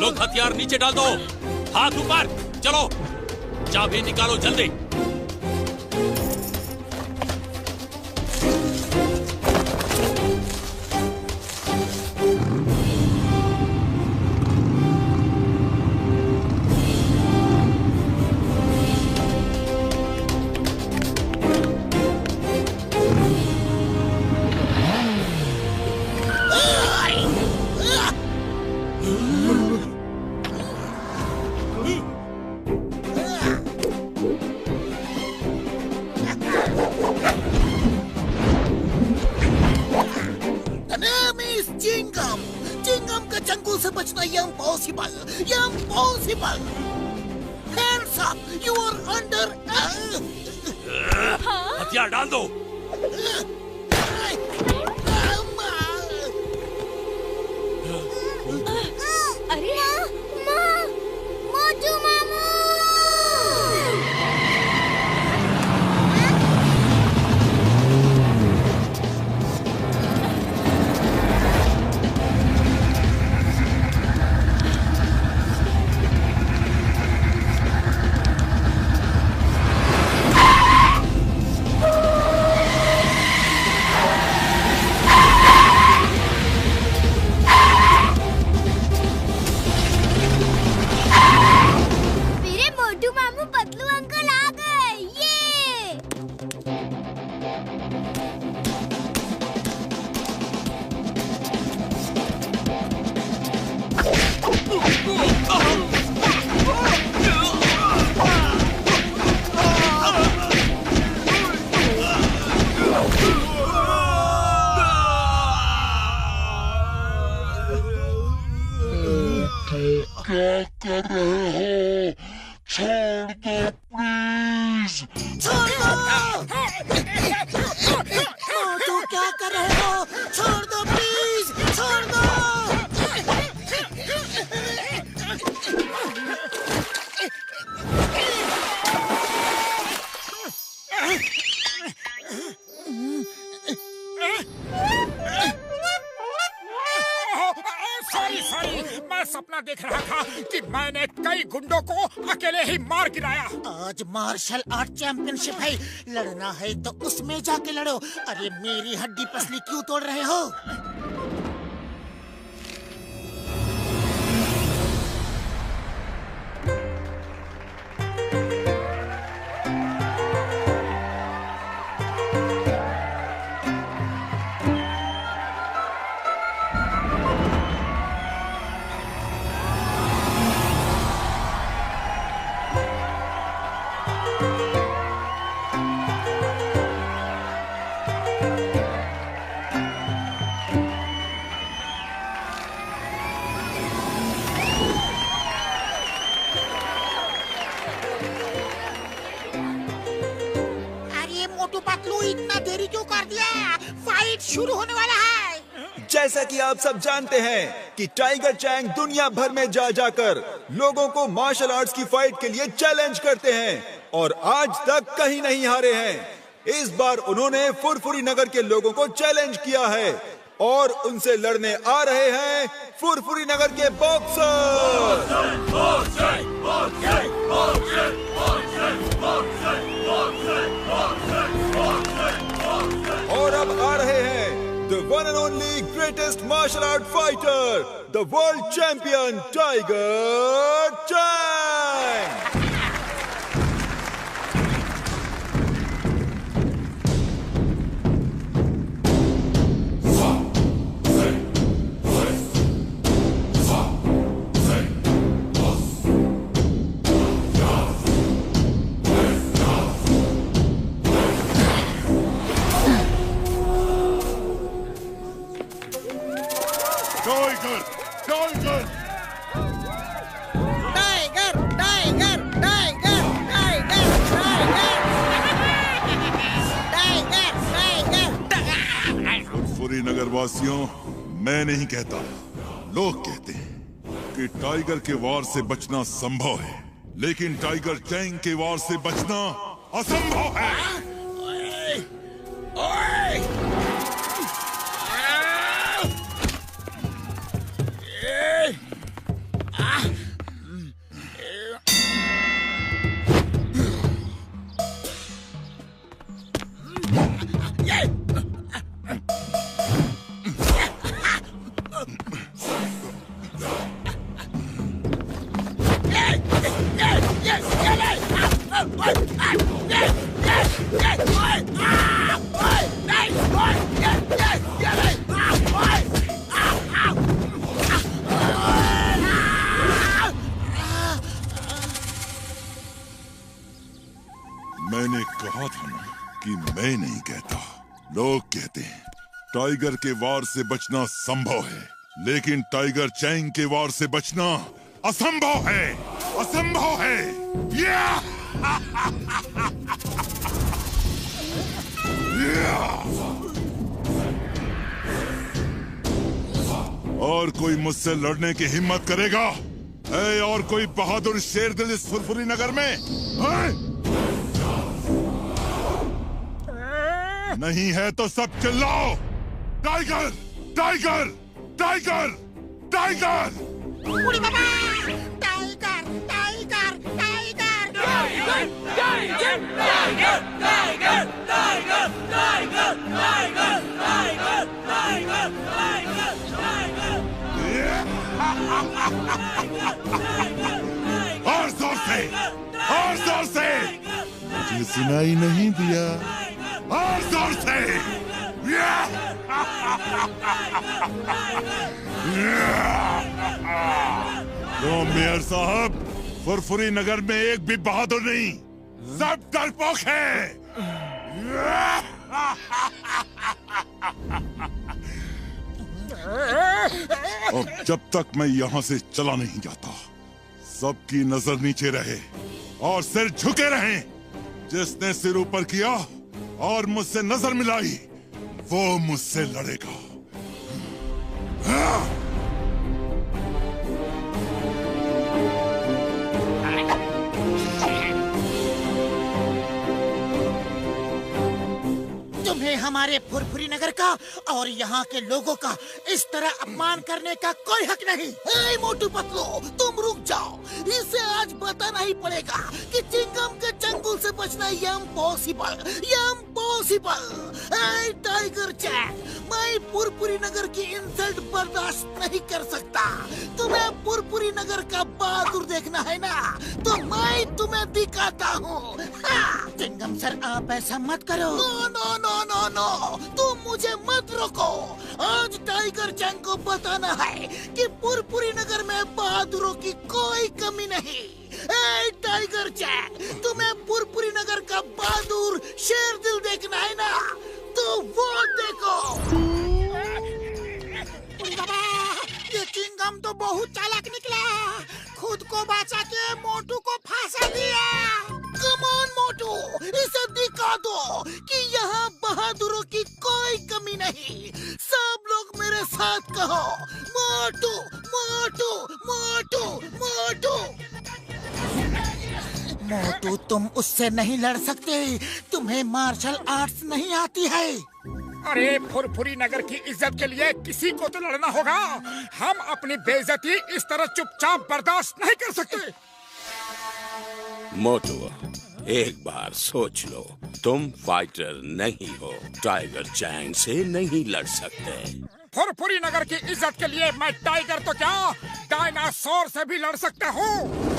लोग हथियार नीचे डाल दो, हाथ ऊपर, चलो चाबी निकालो जल्दी। हथियार डाल दो। अरे माँ, मोटू मामू। क्या कर रहे हो? छोड़ दो प्लीज। छोड़ दो। मोटू क्या कर रहे हो? छोड़ दो प्लीज, छोड़ दो। सॉरी, मैं सपना देख रहा था कि मैंने कई गुंडों को अकेले ही मार गिराया। आज मार्शल आर्ट चैंपियनशिप है, लड़ना है तो उसमें जाके लड़ो। अरे मेरी हड्डी पसली क्यों तोड़ रहे हो? इतना देरी क्यों कर दिया? फाइट शुरू होने वाला है। जैसा कि आप सब जानते हैं कि टाइगर चैंग दुनिया भर में जा जाकर लोगों को मार्शल आर्ट्स की फाइट के लिए चैलेंज करते हैं और आज तक कहीं नहीं हारे हैं। इस बार उन्होंने फुरफुरी नगर के लोगों को चैलेंज किया है और उनसे लड़ने आ रहे हैं फुरफुरी नगर के बॉक्सर। और अब आ रहे हैं the one and only greatest martial art fighter, the world champion Tiger Chang. नगरवासियों, मैं नहीं कहता, लोग कहते हैं कि टाइगर के वार से बचना संभव है, लेकिन टाइगर चैंग के वार से बचना असंभव है। मैं नहीं कहता, लोग कहते हैं टाइगर के वार से बचना संभव है, लेकिन टाइगर चैंग के वार से बचना असंभव है, असंभव है। और कोई मुझसे लड़ने की हिम्मत करेगा? है और कोई बहादुर शेर दिल इस फुरफुरी नगर में? है? नहीं है तो सब चिल्लाओ, टाइगर टाइगर टाइगर टाइगर। उड़ी बाबा, tiger tiger tiger tiger tiger tiger tiger tiger tiger tiger tiger tiger और जोर से, और जोर से। मुझे सुनाई नहीं दिया, और जोर से। तो मेयर साहब, फुरफुरी नगर में एक भी बहादुर नहीं, सब डरपोक हैं। अब जब तक मैं यहाँ से चला नहीं जाता, सबकी नजर नीचे रहे और सिर झुके रहें। जिसने सिर ऊपर किया और मुझसे नजर मिलाई, वो मुझसे लड़ेगा। तुम्हें हमारे फुरफुरी नगर का और यहाँ के लोगों का इस तरह अपमान करने का कोई हक नहीं। ए मोटू पतलू, तुम रुक जाओ। इसे आज बताना ही पड़ेगा कि चिंगम के चंगुल से बचना इम्पॉसिबल, इम्पॉसिबल। ए टाइगर चैंग, मैं फुरफुरी नगर की इंसल्ट बर्दाश्त नहीं कर सकता। तुम्हें फुरफुरी नगर का बहादुर देखना है ना, तो मैं तुम्हें दिखाता हूँ। चिंगम सर, आप ऐसा मत करो। No no no no no, तुम मुझे मत रोको। आज टाइगर चैंग को बताना है कि फुरफुरी नगर में बहादुरों की कोई कमी नहीं। ए टाइगर चैंग, तुम्हें फुरफुरी नगर का बहादुर शेर दिल देखना है ना, तो वो देखो। ये चिंगम तो बहुत चालाक निकला, खुद को बचा के मोटू को फांसा दिया। कम ऑन मोटू, इसे दिखा दो कि यहाँ बहादुरों की कोई कमी नहीं। सब लोग मेरे साथ कहो, मोटू मोटू मोटू मोटू। मोटू, तुम उससे नहीं लड़ सकते, तुम्हें मार्शल आर्ट्स नहीं आती है। अरे फुरफुरी नगर की इज्जत के लिए किसी को तो लड़ना होगा। हम अपनी बेइज्जती इस तरह चुपचाप बर्दाश्त नहीं कर सकते। मोटू, एक बार सोच लो, तुम फाइटर नहीं हो, टाइगर चैंग से नहीं लड़ सकते। फुरफुरी नगर की इज्जत के लिए मैं टाइगर तो क्या, डायनासोर से भी लड़ सकता हूँ।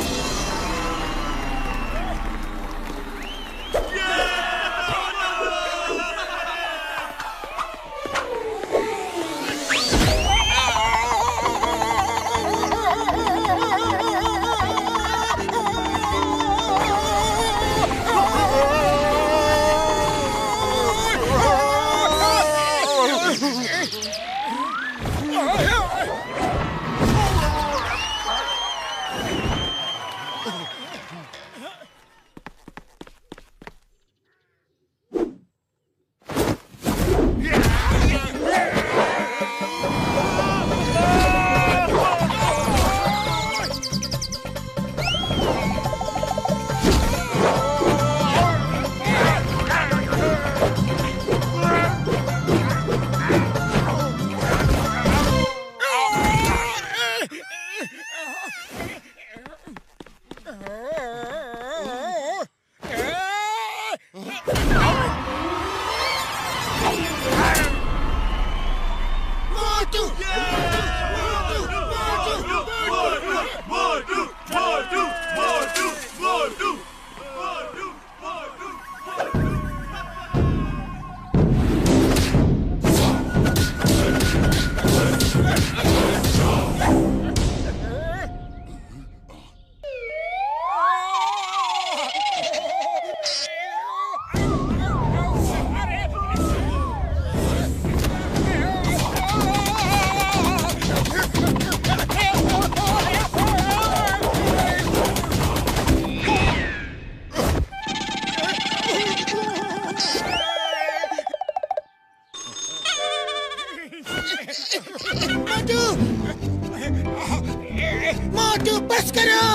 मोटू मोटू बस करो।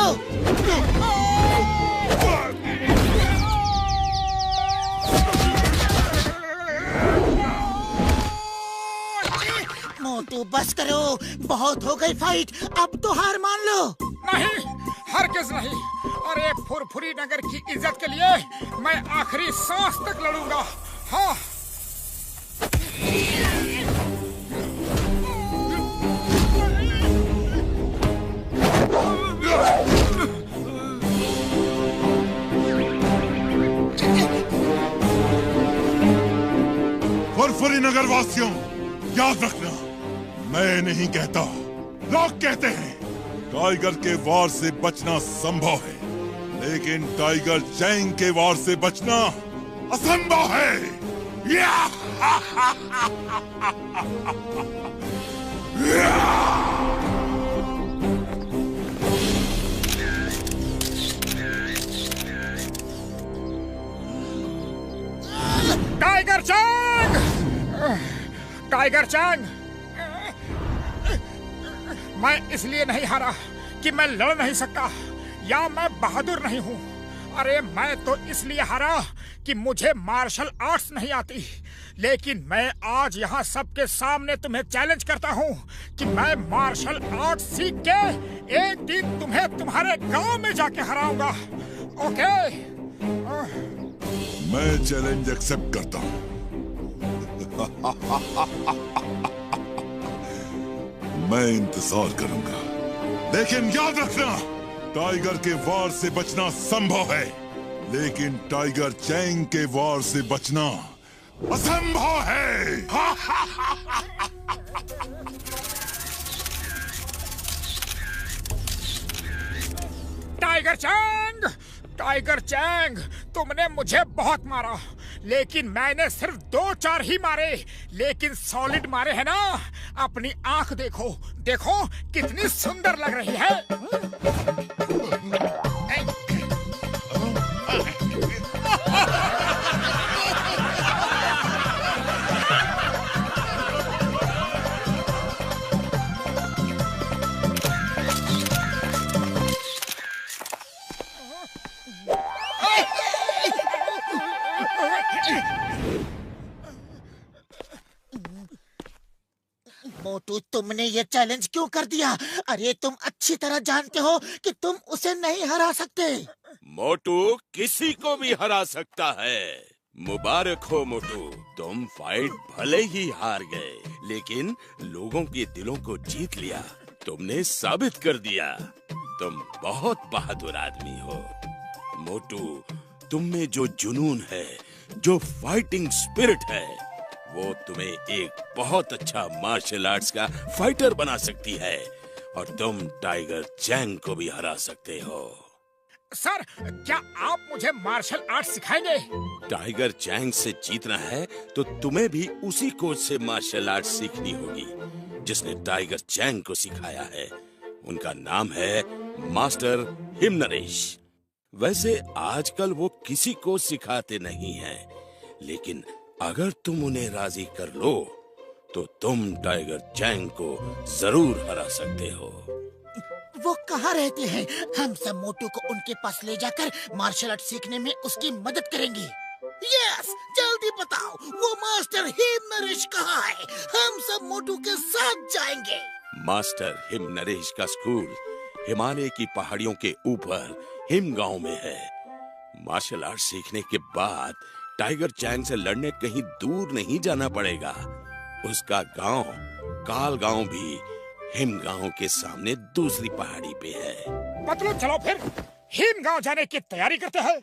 मोटू बस करो, बहुत हो गई फाइट, अब तो हार मान लो। नहीं, हरगिज नहीं। अरे फुरफुरी नगर की इज्जत के लिए मैं आखिरी सांस तक लड़ूंगा। हाँ। फुरफुरी नगर वासियों, याद रखना, मैं नहीं कहता, लोग कहते हैं टाइगर के वार से बचना संभव है, लेकिन टाइगर चैंग के वार से बचना असंभव है। Tiger Chang! Tiger Chang! मैं इसलिए नहीं हारा कि मैं लड़ नहीं सकता या मैं बहादुर नहीं हूँ। अरे मैं तो इसलिए हारा कि मुझे मार्शल आर्ट्स नहीं आती। लेकिन मैं आज यहाँ सबके सामने तुम्हें चैलेंज करता हूँ कि मैं मार्शल आर्ट्स सीख के एक दिन तुम्हें तुम्हारे गांव में जाके हराऊंगा। ओके? मैं चैलेंज एक्सेप्ट करता हूँ। मैं इंतजार करूंगा, लेकिन याद रखना, टाइगर के वार से बचना संभव है, लेकिन टाइगर चैंग के वार से बचना असंभव है। Tiger Chang! टाइगर चैंग, तुमने मुझे बहुत मारा, लेकिन मैंने सिर्फ 2-4 ही मारे, लेकिन सॉलिड मारे हैं ना। अपनी आंख देखो, देखो कितनी सुंदर लग रही है। मोटू, तुमने ये चैलेंज क्यों कर दिया? अरे तुम अच्छी तरह जानते हो कि तुम उसे नहीं हरा सकते। मोटू किसी को भी हरा सकता है। मुबारक हो मोटू, तुम फाइट भले ही हार गए, लेकिन लोगों के दिलों को जीत लिया। तुमने साबित कर दिया तुम बहुत बहादुर आदमी हो। मोटू, तुम में जो जुनून है, जो फाइटिंग स्पिरिट है, वो तुम्हें एक बहुत अच्छा मार्शल आर्ट्स का फाइटर बना सकती है, और तुम टाइगर चैंग को भी हरा सकते हो। सर, क्या आप मुझे मार्शल आर्ट्स सिखाएंगे? टाइगर चैंग से जीतना है तो तुम्हें भी उसी कोच से मार्शल आर्ट्स सीखनी होगी जिसने टाइगर चैंग को सिखाया है। उनका नाम है मास्टर हिमनरेश। वैसे आजकल वो किसी को सिखाते नहीं हैं, लेकिन अगर तुम उन्हें राजी कर लो तो तुम टाइगर चैंग को जरूर हरा सकते हो। वो कहाँ रहते हैं? हम सब मोटू को उनके पास ले जाकर मार्शल आर्ट सीखने में उसकी मदद करेंगे। यस, जल्दी बताओ, वो मास्टर हिमनरेश कहाँ है? हम सब मोटू के साथ जाएंगे। मास्टर हिमनरेश का स्कूल हिमालय की पहाड़ियों के ऊपर हिम गांव में है। मार्शल आर्ट सीखने के बाद टाइगर चैंग से लड़ने कहीं दूर नहीं जाना पड़ेगा। उसका गांव काल गांव भी हिम गांव के सामने दूसरी पहाड़ी पे है। मतलब चलो फिर हिम गांव जाने की तैयारी करते हैं।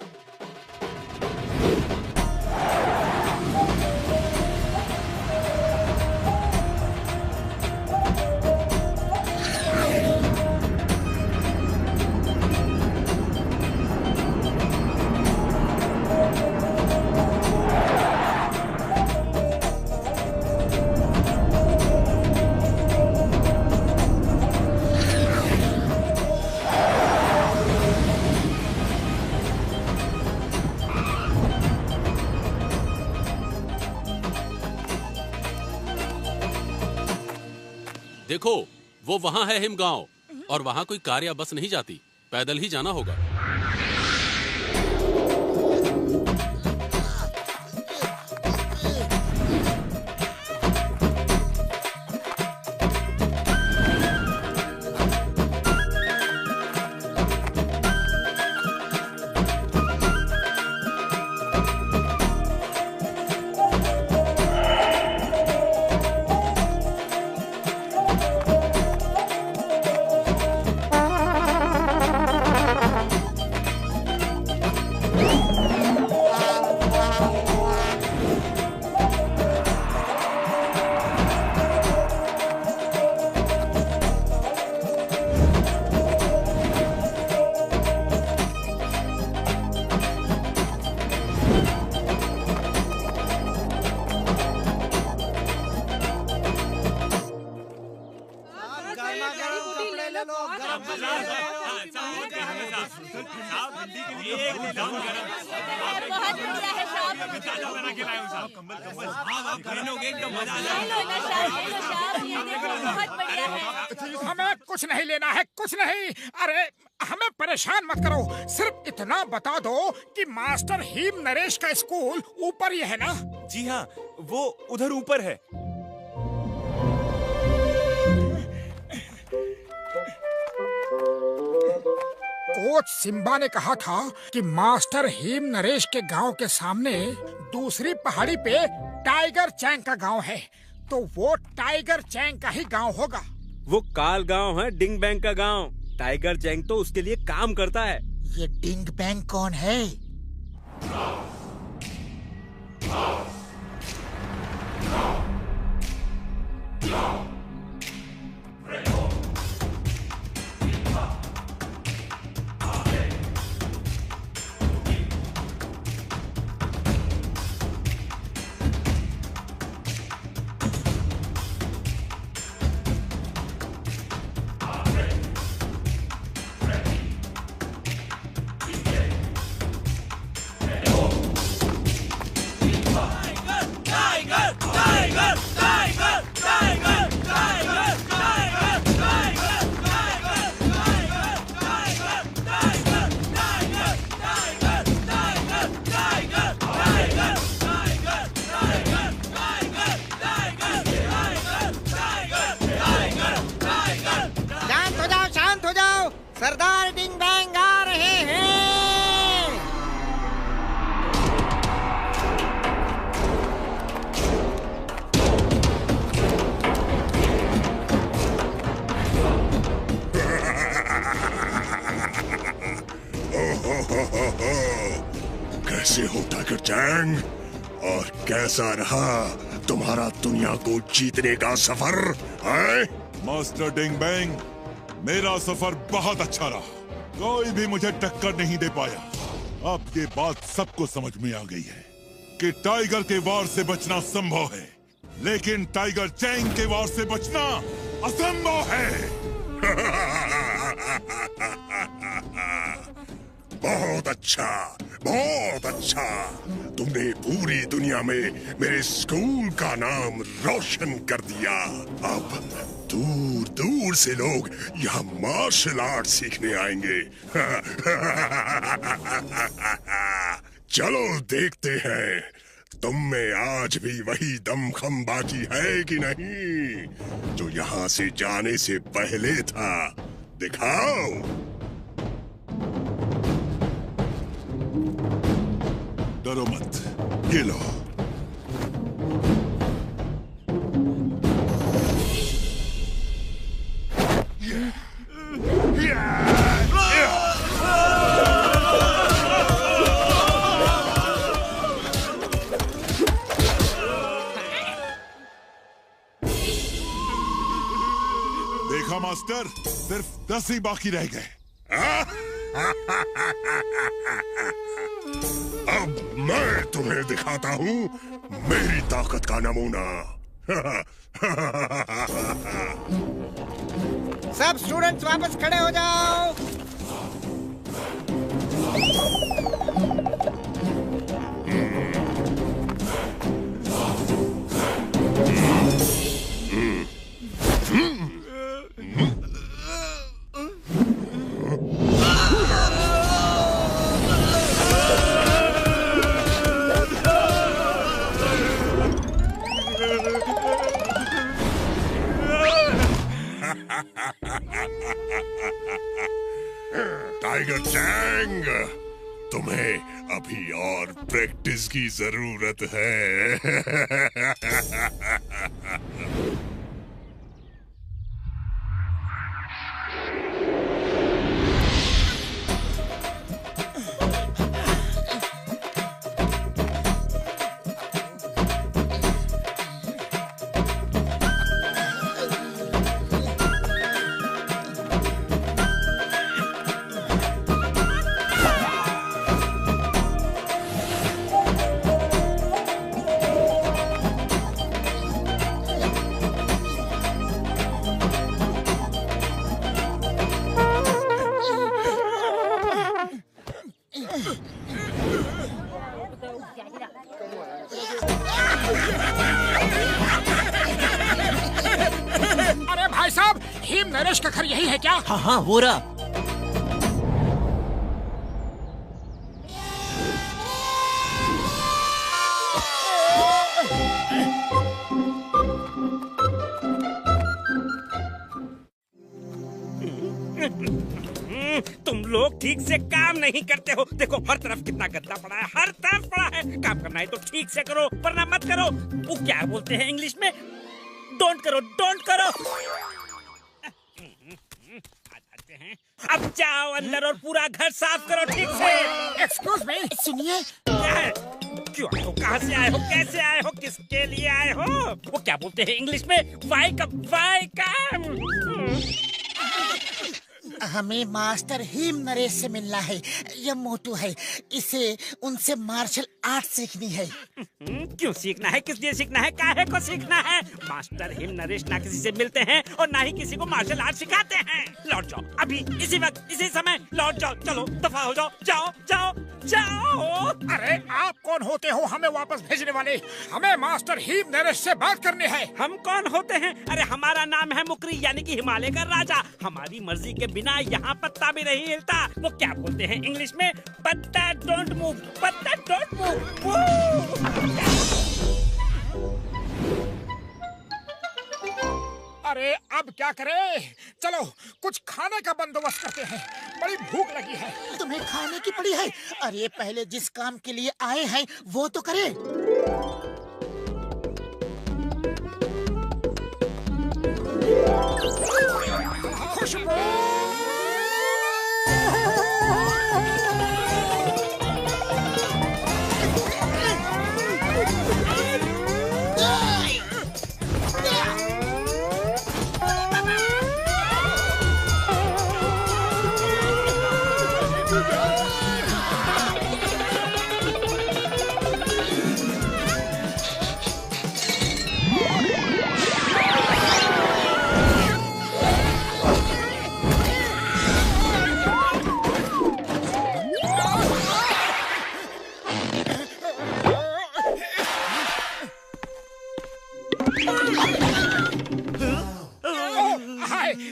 देखो, वो वहाँ है हिमगांव, और वहाँ कोई कार या बस नहीं जाती, पैदल ही जाना होगा। हमें कुछ नहीं लेना है, कुछ नहीं। अरे हमें परेशान मत करो, सिर्फ इतना बता दो कि मास्टर हीम नरेश का स्कूल ऊपर ही है ना? जी हाँ, वो उधर ऊपर है। कोच सिम्बा ने कहा था कि मास्टर हीम नरेश के गांव के सामने दूसरी पहाड़ी पे टाइगर चैंग का गांव है, तो वो टाइगर चैंग का ही गांव होगा। वो काल गांव है, डिंग बैंग का गांव। टाइगर चैंग तो उसके लिए काम करता है। ये डिंग बैंग कौन है? सरदार डिंग बैंग आ रहे हैं। कैसे हो टाइगर चैंग? और कैसा रहा तुम्हारा दुनिया को जीतने का सफर? मास्टर डिंग बैंग, मेरा सफर बहुत अच्छा रहा। कोई भी मुझे टक्कर नहीं दे पाया। अब ये बात सबको समझ में आ गई है कि टाइगर के वार से बचना संभव है, लेकिन टाइगर चैंग के वार से बचना असंभव है। बहुत अच्छा, बहुत अच्छा। तुमने पूरी दुनिया में मेरे स्कूल का नाम रोशन कर दिया। अब दूर दूर से लोग यहाँ मार्शल आर्ट सीखने आएंगे। चलो देखते हैं तुम में आज भी वही दमखम बाकी है कि नहीं जो यहाँ से जाने से पहले था। दिखाओ। डरो मत, ये लो। देखा मास्टर, सिर्फ 10 ही बाकी रह गए। अब मैं तुम्हें दिखाता हूँ मेरी ताकत का नमूना। सब स्टूडेंट्स वापस खड़े हो जाओ। टाइगर चैंग, तुम्हें अभी और प्रैक्टिस की जरूरत है। अरे भाई साहब, हिम नरेश का घर यही है क्या? हाँ हाँ, वो रहा। तुम लोग ठीक से काम नहीं करते हो। देखो हर तरफ कितना गंदा पड़ा है, हर तरफ पड़ा है। काम करना है तो ठीक से करो, वरना मत करो। वो क्या बोलते हैं इंग्लिश में? डोंट करो, डोंट करो। अब जाओ अंदर और पूरा घर साफ करो ठीक से। एक्सक्यूज मी, सुनिए। क्या है? क्यों आए हो? कहाँ से आए हो? कैसे आए हो? किसके लिए आए हो? वो क्या बोलते हैं इंग्लिश में? वाई कम। हमें मास्टर हिम नरेश से मिलना है। यह मोटू है, इसे उनसे मार्शल आर्ट सीखनी है। क्यों सीखना है? किस लिए सीखना है? काहे को सीखना है? मास्टर हिम नरेश ना किसी से मिलते हैं और ना ही किसी को मार्शल आर्ट सिखाते हैं। लौट जाओ अभी, इसी वक्त, इसी समय लौट जाओ। चलो दफा हो जाओ, जाओ जाओ जाओ। अरे आप कौन होते हो हमें वापस भेजने वाले? हमें मास्टर हिम नरेश से बात करनी है। हम कौन होते हैं? अरे हमारा नाम है मुकरी, यानी कि हिमालय का राजा। हमारी मर्जी के बिना यहाँ पत्ता भी नहीं हिलता। वो क्या बोलते हैं इंग्लिश में? पत्ता डोंट मूव, पत्ता डोंट मूव। अरे अब क्या करें? चलो कुछ खाने का बंदोबस्त करते हैं, बड़ी भूख लगी है। तुम्हें खाने की पड़ी है? अरे पहले जिस काम के लिए आए हैं वो तो करें। खुशबू!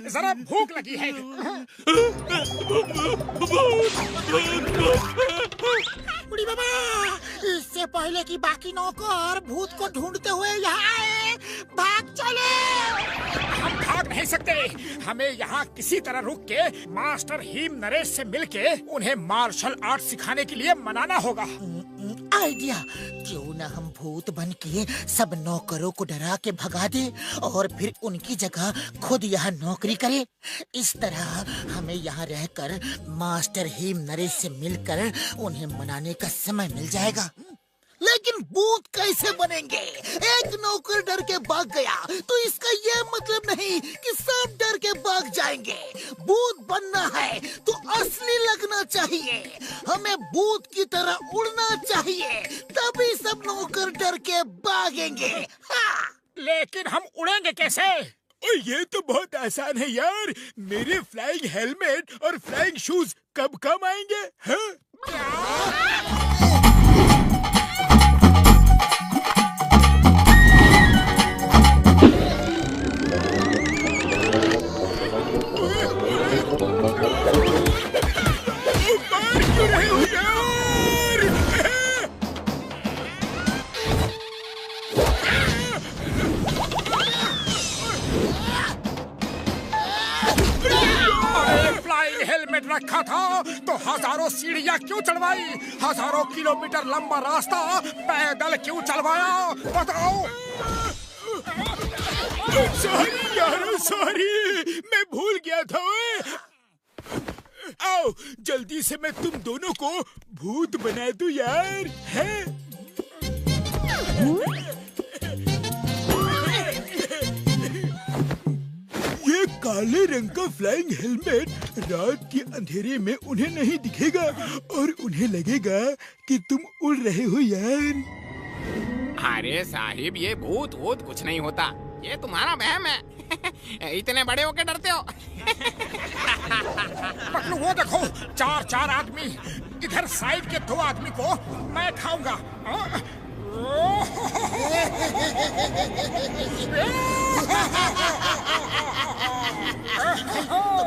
जरा भूख लगी है। बुढ़ी बाबा, इससे पहले कि बाकी नौकर भूत को ढूंढते हुए यहाँ आए, भाग चले। हम भाग नहीं सकते। हमें यहाँ किसी तरह रुक के मास्टर हिम नरेश से मिलके उन्हें मार्शल आर्ट सिखाने के लिए मनाना होगा। आइडिया, क्यों न हम भूत बन के सब नौकरों को डरा के भगा दे और फिर उनकी जगह खुद यहाँ नौकरी करे। इस तरह हमें यहाँ रहकर मास्टर हिम नरेश से मिलकर उन्हें मनाने का समय मिल जाएगा। लेकिन भूत कैसे बनेंगे? एक नौकर डर के भाग गया तो इसका ये मतलब नहीं कि सब डर के भाग जाएंगे। भूत बनना है तो असली लगना चाहिए। हमें भूत की तरह उड़ना चाहिए, तभी सब नौकर डर के भागेंगे। हाँ। लेकिन हम उड़ेंगे कैसे? ये तो बहुत आसान है यार। मेरे फ्लाइंग हेलमेट और फ्लाइंग शूज कब काम आएंगे? हाँ? हेलमेट रखा था तो हजारों सीढ़ियाँ क्यों चढ़वाई, हजारों किलोमीटर लंबा रास्ता पैदल क्यों चलवाया, बताओ। सॉरी यार, सॉरी, मैं भूल गया था। आओ जल्दी से मैं तुम दोनों को भूत बना दूं यार, है? ये काले रंग का फ्लाइंग हेलमेट रात के अंधेरे में उन्हें नहीं दिखेगा और उन्हें लगेगा कि तुम उड़ रहे हो यार। अरे साहिब, ये भूत वूत कुछ नहीं होता, ये तुम्हारा वहम है। इतने बड़े होके डरते हो। पतलू वो देखो, चार आदमी, इधर साइड के 2 आदमी को मैं खाऊंगा।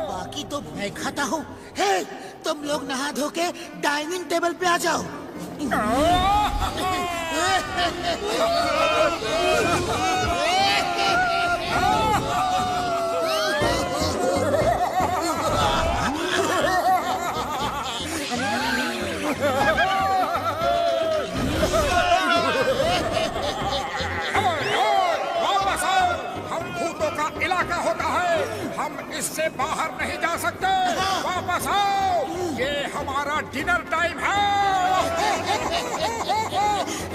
बाकी तो मैं खाता हूँ। हे, तुम लोग नहा धो के डाइनिंग टेबल पे आ जाओ। इलाका होता है, हम इससे बाहर नहीं जा सकते। वापस आओ, ये हमारा डिनर टाइम है।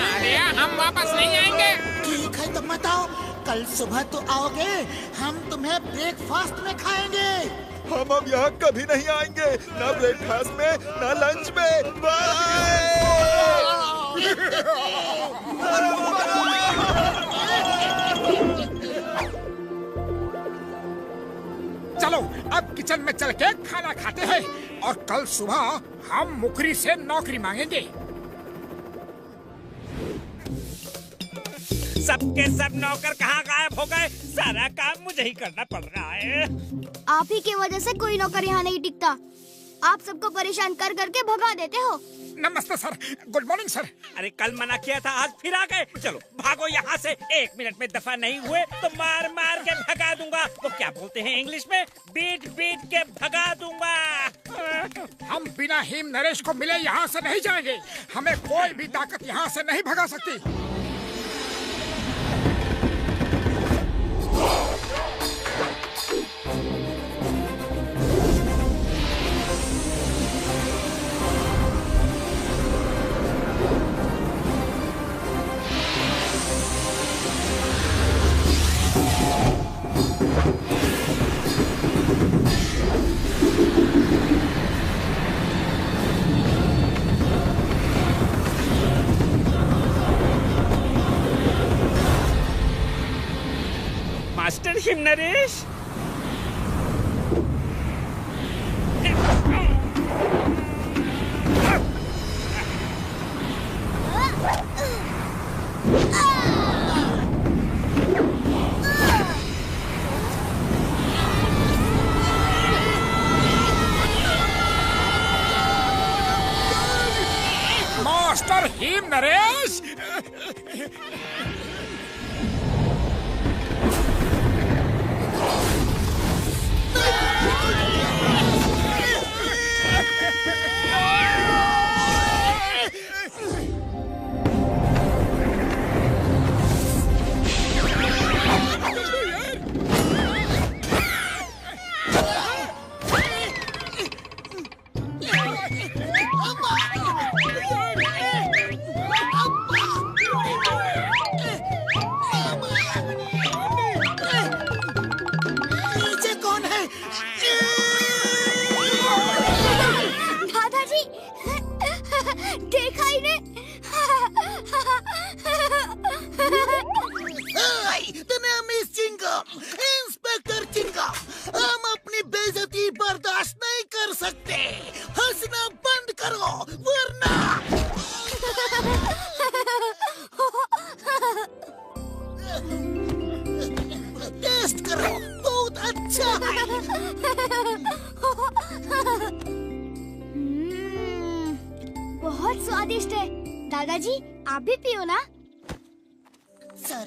अरे हम वापस नहीं आएंगे। ठीक है तो मत आओ, कल सुबह तो आओगे, हम तुम्हें ब्रेकफास्ट में खाएंगे। हम अब यहाँ कभी नहीं आएंगे, ना ब्रेकफास्ट में ना लंच में। बाय। चलो अब किचन में चल के खाना खाते हैं और कल सुबह हम मुखरी से नौकरी मांगेंगे। सबके सब नौकर कहाँ गायब हो गए, सारा काम मुझे ही करना पड़ रहा है। आप ही की वजह से कोई नौकर यहाँ नहीं टिकता, आप सबको परेशान कर करके भगा देते हो। नमस्ते सर, गुड मॉर्निंग सर। अरे कल मना किया था, आज फिर आ गए। चलो भागो यहाँ से, 1 मिनट में दफा नहीं हुए तो मार मार के भगा दूंगा। वो क्या बोलते हैं इंग्लिश में, बीट बीट के भगा दूंगा। हम बिना हिम नरेश को मिले यहाँ से नहीं जाएंगे, हमें कोई भी ताकत यहाँ से नहीं भगा सकती। Master Him Naresh, master Him Naresh. Inspector Chingum, हम अपनी बेइज्जती बर्दाश्त नहीं कर सकते। हंसना बंद करो वरना। टेस्ट करो, बहुत अच्छा है। बहुत स्वादिष्ट है। दादाजी आप भी पियो ना।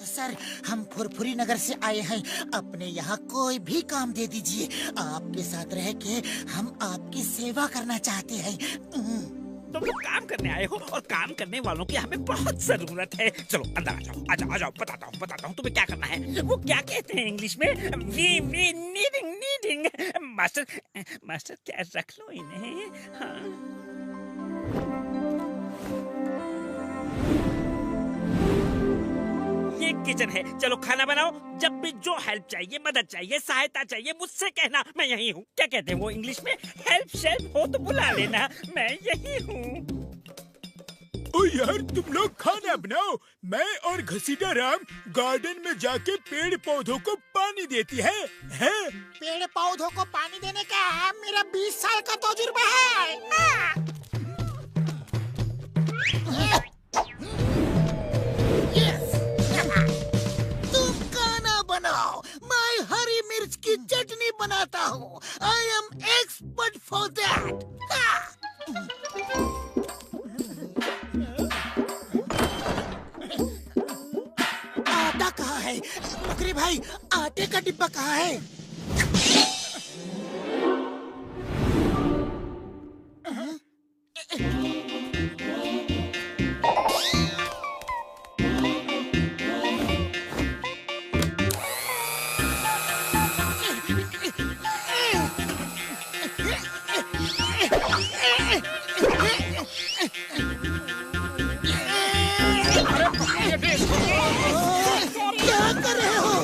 सर हम फुरफुरी नगर से आए हैं। अपने यहाँ कोई भी काम दे दीजिए। आपके साथ रह के हम आपकी सेवा करना चाहते हैं। तुम लोग काम करने आए हो और काम करने वालों की हमें बहुत जरूरत है। चलो अंदर आ जाओ बताता हूँ तुम्हें क्या करना है। वो क्या कहते हैं इंग्लिश में? We needing. मास्टर क्या रख लो इन्हें। हाँ। ये किचन है, चलो खाना बनाओ। जब भी जो हेल्प चाहिए, मदद चाहिए, सहायता चाहिए, मुझसे कहना, मैं यही हूँ। क्या कहते हैं वो इंग्लिश में? हेल्प शेल्प हो तो बुला लेना, मैं यही हूँ। ओ यार तुम लोग खाना बनाओ, मैं और घसीटा राम गार्डन में जाके पेड़ पौधों को पानी देती है? पेड़ पौधों को पानी देने का मेरा 20 साल का तजुर्बा है। तुम खाना बनाओ, मैं हरी मिर्च की चटनी बनाता हूँ। I am expert for that. आटा कहाँ है? बकरी भाई आटे का डिब्बा कहाँ है? क्या कर रहे हो?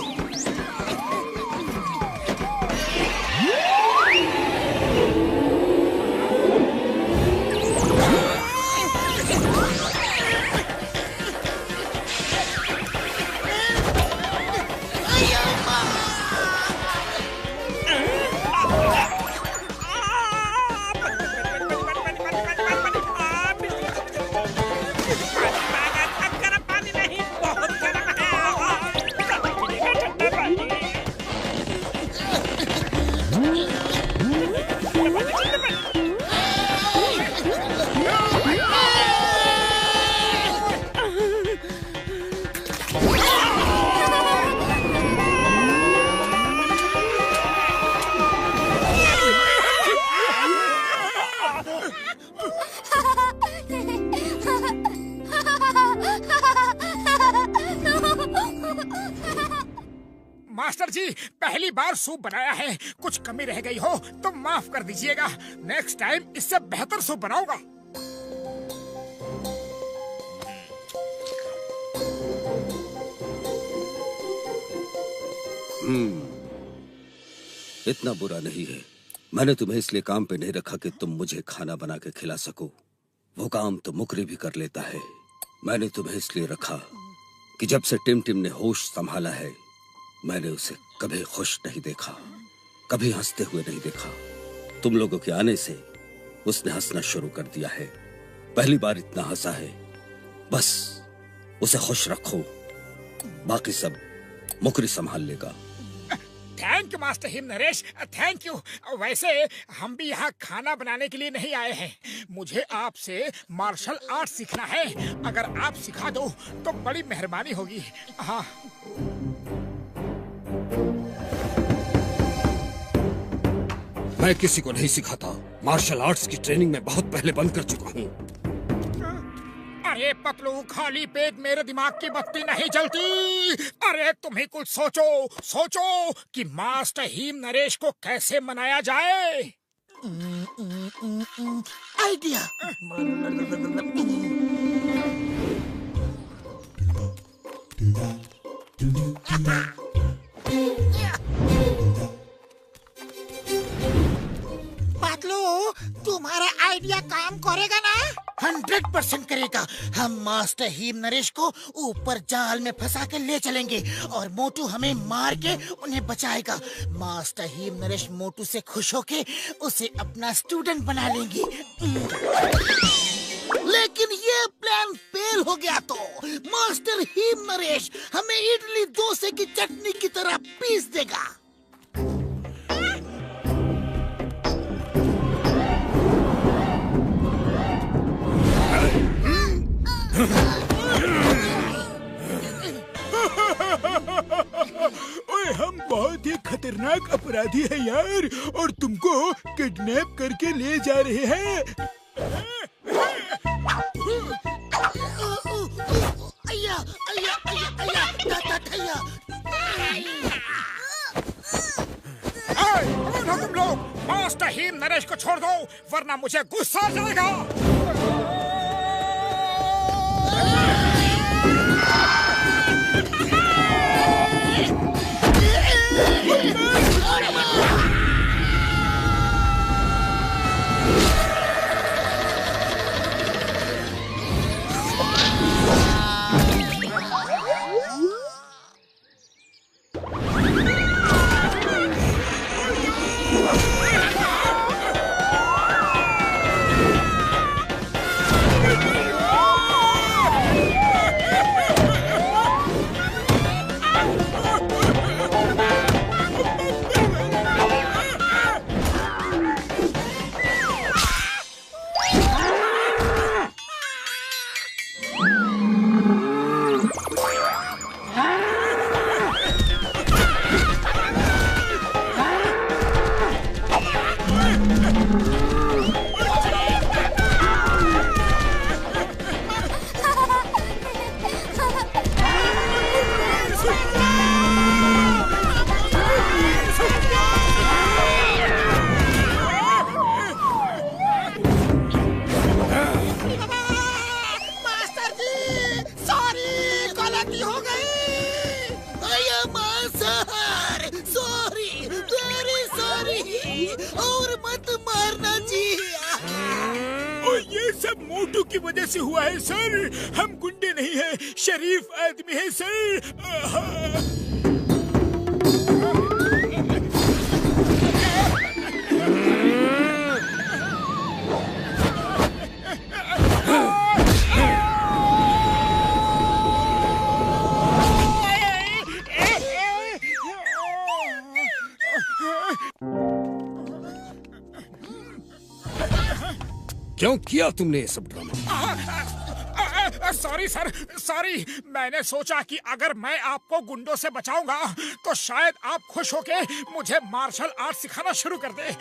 मास्टर जी, पहली बार सूप बनाया है, कुछ कमी रह गई हो तो माफ कर दीजिएगा। नेक्स्ट टाइम इससे बेहतर सूप बनाऊंगा। इतना बुरा नहीं है। मैंने तुम्हें इसलिए काम पे नहीं रखा कि तुम मुझे खाना बना के खिला सको। वो काम तो मुकरी भी कर लेता है। मैंने तुम्हें इसलिए रखा कि जब से टिम ने होश संभाला है, मैंने उसे कभी खुश नहीं देखा, कभी हंसते हुए नहीं देखा। तुम लोगों के आने से उसने हंसना शुरू कर दिया है। पहली बार इतना हंसा है। बस उसे खुश रखो, बाकी सब मुकरी संभाल लेगा। Thank you master Him Naresh, thank you. वैसे हम भी यहाँ खाना बनाने के लिए नहीं आए हैं। मुझे आपसे मार्शल आर्ट सीखना है। अगर आप सिखा दो तो बड़ी मेहरबानी होगी। हाँ। मैं किसी को नहीं सिखाता। मार्शल आर्ट्स की ट्रेनिंग में बहुत पहले बंद कर चुका हूँ। अरे पतलू, खाली पेट मेरे दिमाग की बत्ती नहीं जलती। अरे तुम ही कुछ सोचो कि मास्टर हिम नरेश को कैसे मनाया जाए। आइडिया। पतलू, तुम्हारा आइडिया काम करेगा ना? 100% करेगा। हम मास्टर हिम नरेश को ऊपर जाल में फंसा के ले चलेंगे और मोटू हमें मार के उन्हें बचाएगा। मास्टर हिम नरेश मोटू से खुश होके उसे अपना स्टूडेंट बना लेंगे। लेकिन ये प्लान फेल हो गया तो मास्टर हिम नरेश हमें इडली डोसे की चटनी की तरह पीस देगा। खतरनाक अपराधी है यार, और तुमको किडनैप करके ले जा रहे हैं। अय्या, अय्या, अय्या, अय्या, दादा भैया। कौन हो तुम लोग? मास्टर हिम नरेश को छोड़ दो, वरना मुझे गुस्सा आ जाएगा। और मत मारना जी। और ये सब मोटू की वजह से हुआ है सर। हम गुंडे नहीं हैं, शरीफ आदमी है सर। क्यों किया तुमने ये सब ड्रामा? Sorry sir, sorry. मैंने सोचा कि अगर मैं आपको गुंडों से बचाऊंगा तो शायद आप खुश होके मुझे मार्शल आर्ट सिखाना शुरू कर दे।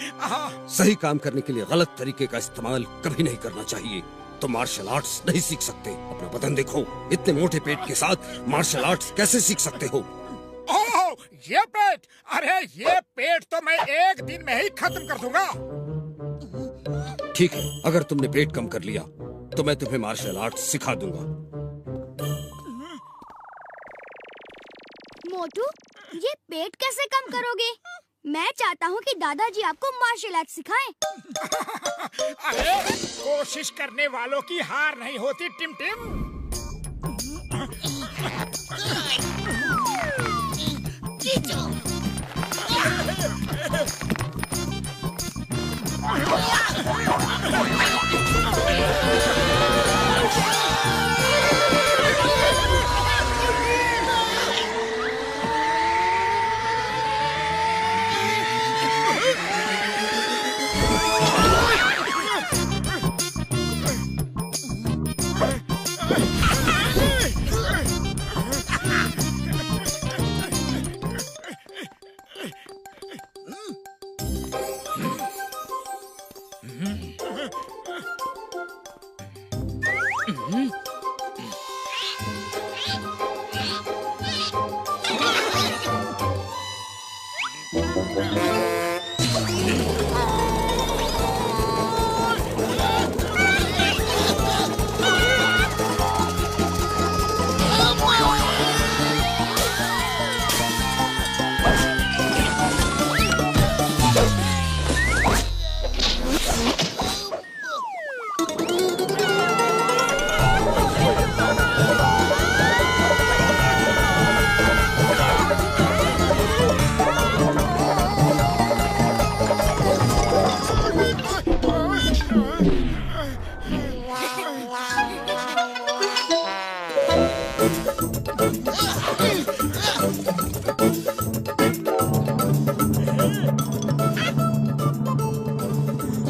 सही काम करने के लिए गलत तरीके का इस्तेमाल कभी नहीं करना चाहिए। तो मार्शल आर्ट्स नहीं सीख सकते। अपना बदन देखो, इतने मोटे पेट के साथ मार्शल आर्ट्स कैसे सीख सकते हो? ओह, ये पेट! अरे ये पेट तो मैं एक दिन में ही खत्म कर दूंगा। ठीक है, अगर तुमने पेट कम कर लिया तो मैं तुम्हें मार्शल आर्ट सिखा दूंगा। मोटू, ये पेट कैसे कम करोगे? मैं चाहता हूँ कि दादाजी आपको मार्शल आर्ट सिखाएं। अरे कोशिश करने वालों की हार नहीं होती टिम टिम।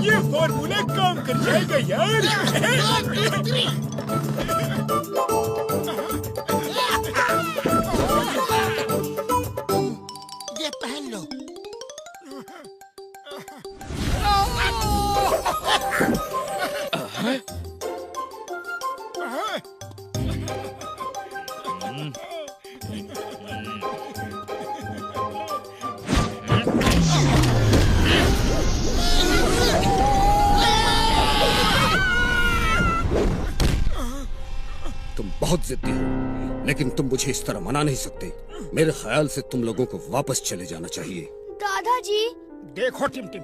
ये फॉर्मूला काम कर जाएगा यार। ये पहन लो। तुम बहुत जिद्दी हो, लेकिन तुम मुझे इस तरह मना नहीं सकते। मेरे ख्याल से तुम लोगों को वापस चले जाना चाहिए। दादाजी। देखो टिमटिम,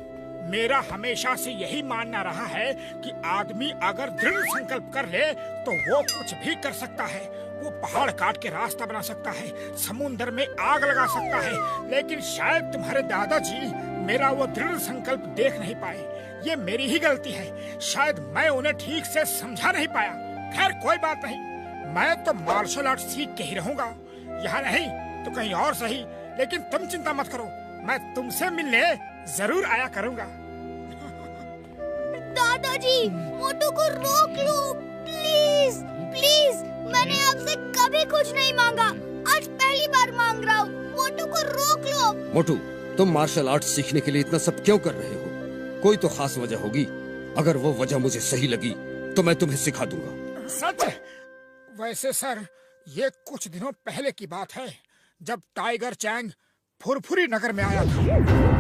मेरा हमेशा से यही मानना रहा है कि आदमी अगर दृढ़ संकल्प कर ले तो वो कुछ भी कर सकता है। वो पहाड़ काट के रास्ता बना सकता है, समुद्र में आग लगा सकता है, लेकिन शायद तुम्हारे दादाजी मेरा वो दृढ़ संकल्प देख नहीं पाए। ये मेरी ही गलती है, शायद मैं उन्हें ठीक से समझा नहीं पाया। खैर कोई बात नहीं, मैं तो मार्शल आर्ट सीख के ही रहूंगा। यहाँ नहीं तो कहीं और सही, लेकिन तुम चिंता मत करो, मैं तुमसे मिलने जरूर आया करूंगा। दादाजी, मोटू को रोक लो प्लीज प्लीज। मैंने आपसे कभी कुछ नहीं मांगा, आज पहली बार मांग रहा हूँ। मोटू को रोक लो। मोटू, तुम मार्शल आर्ट सीखने के लिए इतना सब क्यों कर रहे हो? कोई तो खास वजह होगी। अगर वो वजह मुझे सही लगी तो मैं तुम्हें सिखा दूंगा। सच? वैसे सर, ये कुछ दिनों पहले की बात है, जब टाइगर चैंग फुरफुरी नगर में आया था।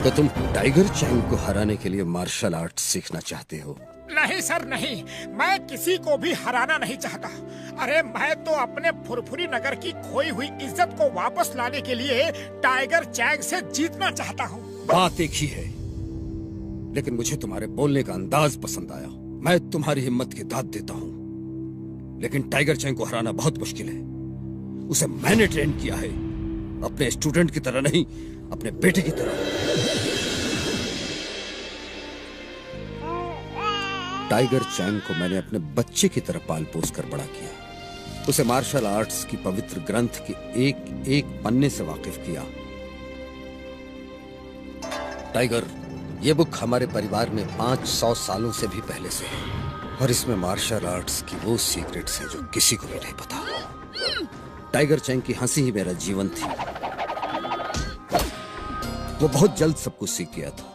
तो तुम टाइगर चैंग को हराने के लिए मार्शल आर्ट सीखना चाहते हो? नहीं सर नहीं, मैं किसी को भी हराना नहीं चाहता। अरे मैं तो अपने फुरफुरी नगर की खोई हुई इज्जत को वापस लाने के लिए टाइगर चैंग से जीतना चाहता हूँ। बात एक ही है, लेकिन मुझे तुम्हारे बोलने का अंदाज पसंद आया। मैं तुम्हारी हिम्मत की दाद देता हूँ, लेकिन टाइगर चैंग को हराना बहुत मुश्किल है। उसे मैंने ट्रेन किया है, अपने स्टूडेंट की तरह नहीं, अपने बेटे की तरह। टाइगर चैंग को मैंने अपने बच्चे की तरह पाल पोस कर बड़ा किया। उसे मार्शल आर्ट्स की पवित्र ग्रंथ के एक एक पन्ने से वाकिफ किया। टाइगर, ये बुक हमारे परिवार में 500 सालों से भी पहले से है, और इसमें मार्शल आर्ट्स की वो सीक्रेट्स हैं जो किसी को भी नहीं पता। टाइगर चैंग की हंसी ही मेरा जीवन थी। वो बहुत जल्द सब कुछ सीख गया था।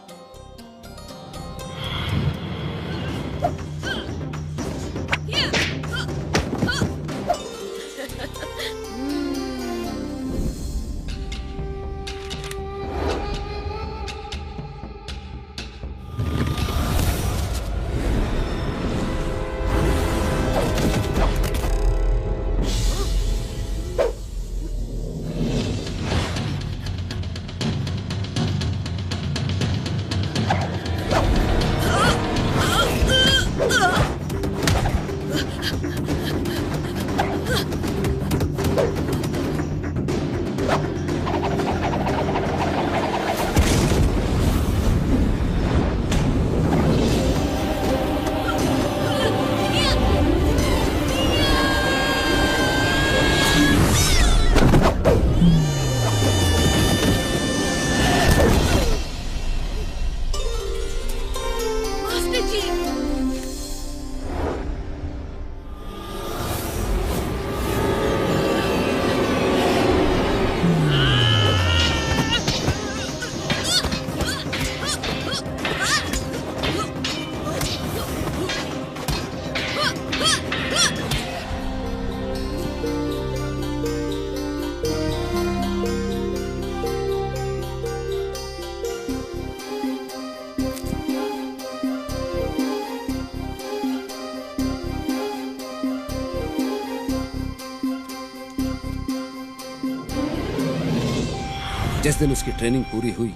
जिस दिन उसकी ट्रेनिंग पूरी हुई,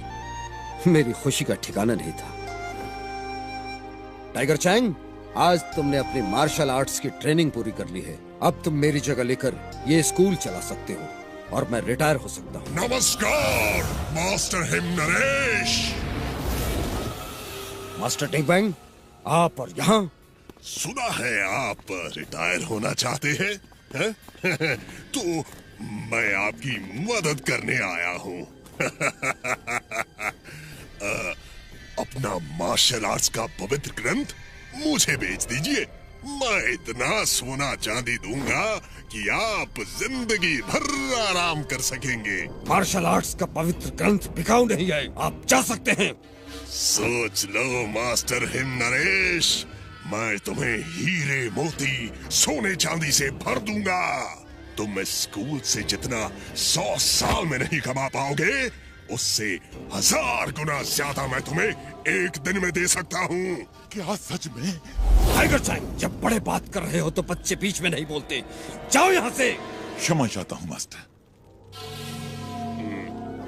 मेरी खुशी का ठिकाना नहीं था। टाइगर चैंग, आज तुमने अपनी मार्शल आर्ट्स की ट्रेनिंग पूरी कर ली है। अब तुम मेरी जगह लेकर ये स्कूल चला सकते हो और मैं रिटायर हो सकता हूँ। नमस्कार मास्टर हिम नरेश। मास्टर टिंग बैंग, आप और यहाँ? सुना है आप रिटायर होना चाहते हैं, है? तो मैं आपकी मदद करने आया हूँ। अपना मार्शल आर्ट्स का पवित्र ग्रंथ मुझे बेच दीजिए, मैं इतना सोना चांदी दूंगा कि आप जिंदगी भर आराम कर सकेंगे। मार्शल आर्ट्स का पवित्र ग्रंथ बिकाऊ नहीं है, आप जा सकते हैं। सोच लो मास्टर हिम नरेश, मैं तुम्हें हीरे मोती सोने चांदी से भर दूंगा। तुम इस स्कूल से जितना 100 साल में नहीं कमा पाओगे, उससे 1000 गुना ज्यादा मैं तुम्हें एक दिन में दे सकता हूँ। क्या सच में? टाइगर चैंग, जब बड़े बात कर रहे हो तो बच्चे बीच में नहीं बोलते। जाओ यहाँ से। क्षमा चाहता हूँ मास्टर।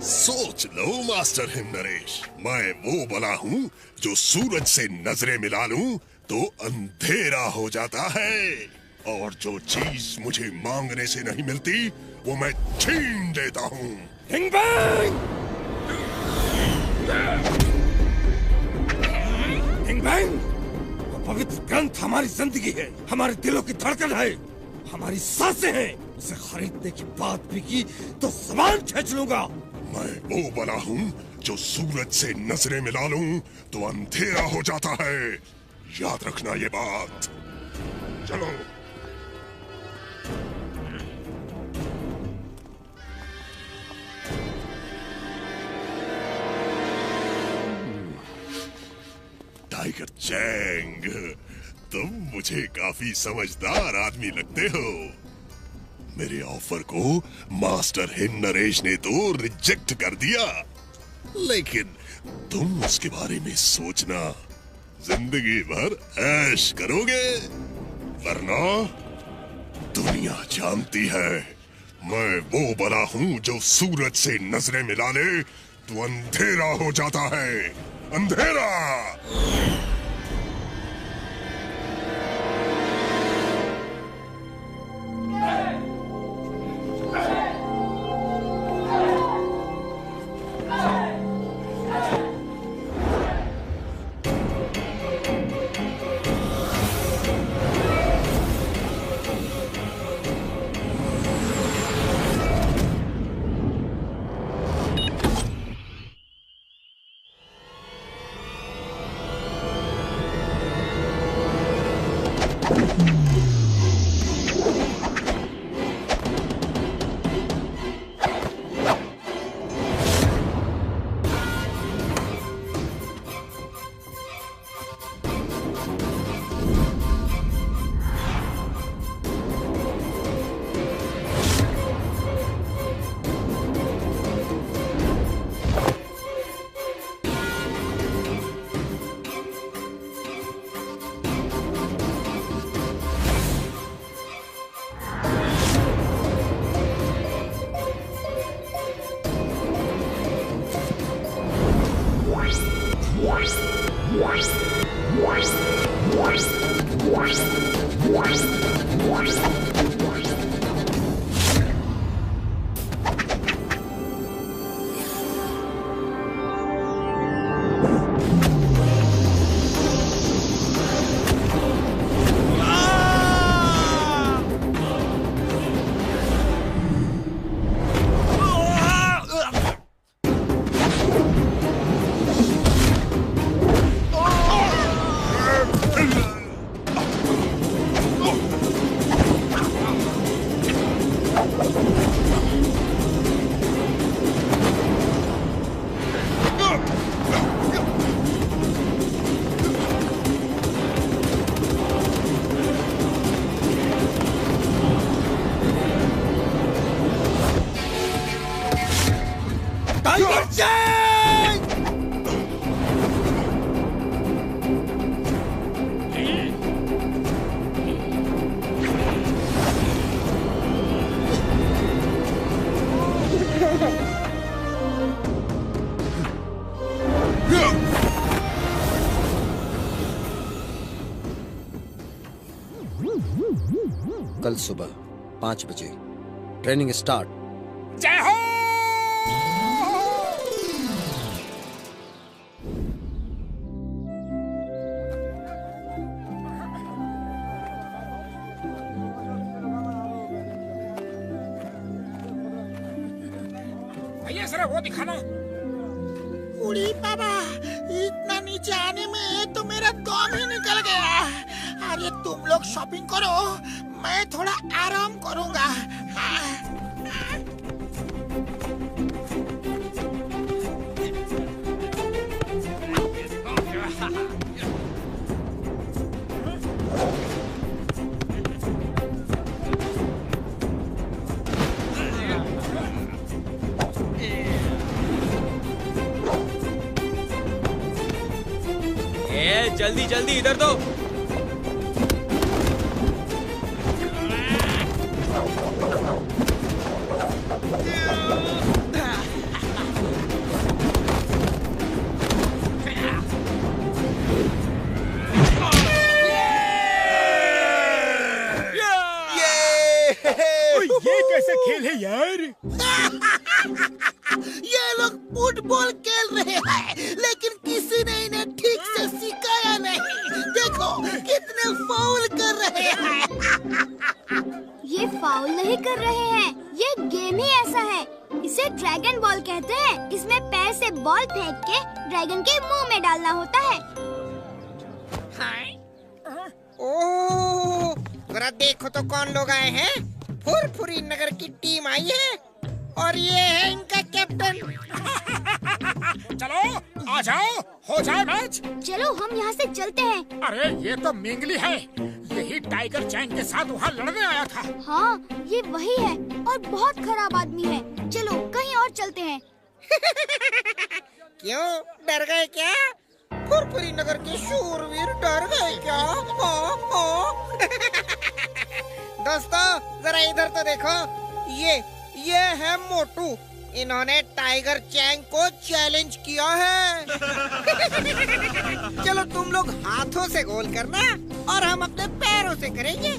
सोच लो मास्टर हिम नरेश, मैं वो बला हूँ जो सूरज से नजरें मिला लूं तो अंधेरा हो जाता है, और जो चीज मुझे मांगने से नहीं मिलती वो मैं छीन लेता हूँ। हिंग बैंग! हिंग बैंग! वो पवित्र ग्रंथ हमारी जिंदगी है, हमारे दिलों की धड़कन है, हमारी सांसें हैं। उसे खरीदने की बात भी की तो ज़बान खींच लूंगा। मैं वो बला हूँ जो सूरज से नजरें मिला लूं तो अंधेरा हो जाता है, याद रखना ये बात। चलो। टाइगर चैंग, तुम मुझे काफी समझदार आदमी लगते हो। मेरे ऑफर को मास्टर हिम नरेश ने तो रिजेक्ट कर दिया, लेकिन तुम उसके बारे में सोचना, जिंदगी भर ऐश करोगे, वरना दुनिया जानती है मैं वो बला हूँ जो सूरज से नजरें मिला ले तो अंधेरा हो जाता है, अंधेरा। कल सुबह 5 बजे ट्रेनिंग स्टार्ट। जय हो। भैया सर वो दिखाना। उड़ी बाबा, इतना नीचे आने में तो मेरा दम ही निकल गया। अरे तुम लोग शॉपिंग करो, मैं थोड़ा आराम करूंगा। जल्दी जल्दी इधर दो। ये कैसा खेल है यार? ये लोग फुटबॉल खेल रहे हैं, लेकिन किसी ने इन्हें ठीक से सिखाया नहीं। देखो कितने फाउल कर रहे हैं। ये फाउल नहीं कर रहे हैं, ये गेम ही ऐसा है। इसे ड्रैगन बॉल कहते हैं। इसमें पैर से बॉल फेंक के ड्रैगन के मुंह में डालना होता है। ओह, जरा देखो तो कौन लोग आए हैं। फुरफुरी नगर की टीम आई है और ये है इनका कैप्टन। चलो आ जाओ, हो जाए मैच। चलो हम यहाँ से चलते हैं। अरे ये तो मिंगली है, यही टाइगर चैंग के साथ वहाँ लड़ने आया था। हाँ ये वही है और बहुत खराब आदमी है। चलो कहीं और चलते हैं। क्यों, डर गए क्या? फुरफुरी नगर के शूरवीर डर गए क्या? दोस्तों जरा इधर तो देखो, ये है मोटू। इन्होंने टाइगर चैंग को चैलेंज किया है। चलो तुम लोग हाथों से गोल करना और हम अपने पैरों से करेंगे।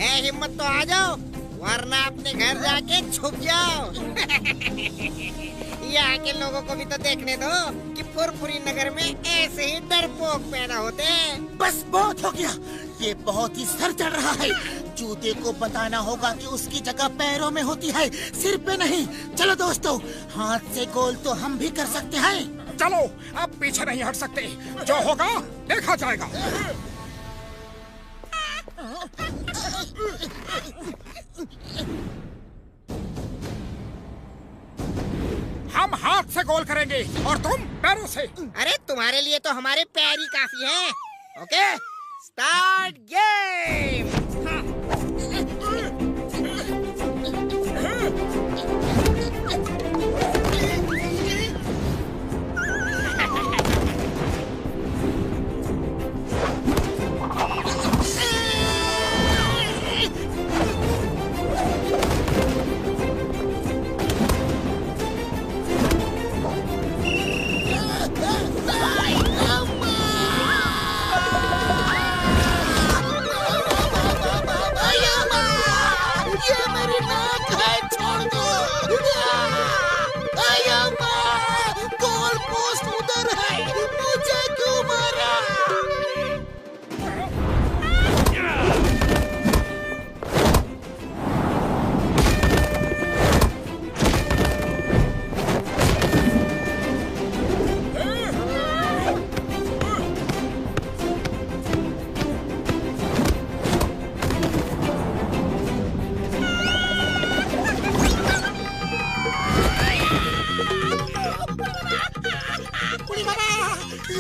है हिम्मत तो आ जाओ, वरना अपने घर जाके छुप जाओ। यहाँ के लोगों को भी तो देखने दो कि फुरफुरी नगर में ऐसे ही डरपोक पैदा होते हैं। बस बहुत हो गया, ये बहुत ही सर चढ़ रहा है। जूते को बताना होगा कि उसकी जगह पैरों में होती है, सिर पे नहीं। चलो दोस्तों, हाथ से गोल तो हम भी कर सकते हैं। चलो अब पीछे नहीं हट सकते, जो होगा देखा जाएगा। हम हाथ से गोल करेंगे और तुम पैरों से। अरे तुम्हारे लिए तो हमारे पैर ही काफी हैं। Okay, start game.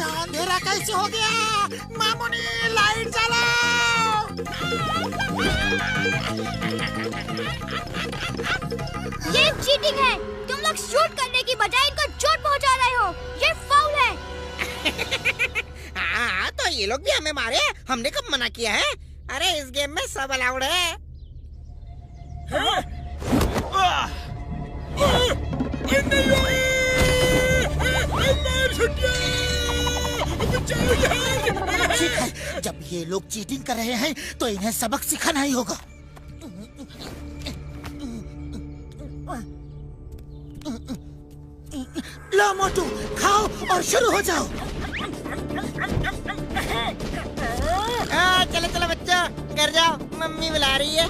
अंधेरा कैसे हो गया? मामूनी लाइट जलाओ। ये चीटिंग है। तुम लोग शूट करने की बजाय इनको चोट पहुंचा रहे हो। ये फाउल है। हाँ तो ये लोग भी हमें मारे, हमने कब मना किया है? अरे इस गेम में सब अलाउड है। ठीक है, जब ये लोग चीटिंग कर रहे हैं तो इन्हें सबक सिखाना ही होगा। लो मोटू, खाओ और शुरू हो जाओ। चलो चलो बच्चों, घर जाओ, मम्मी बुला रही है।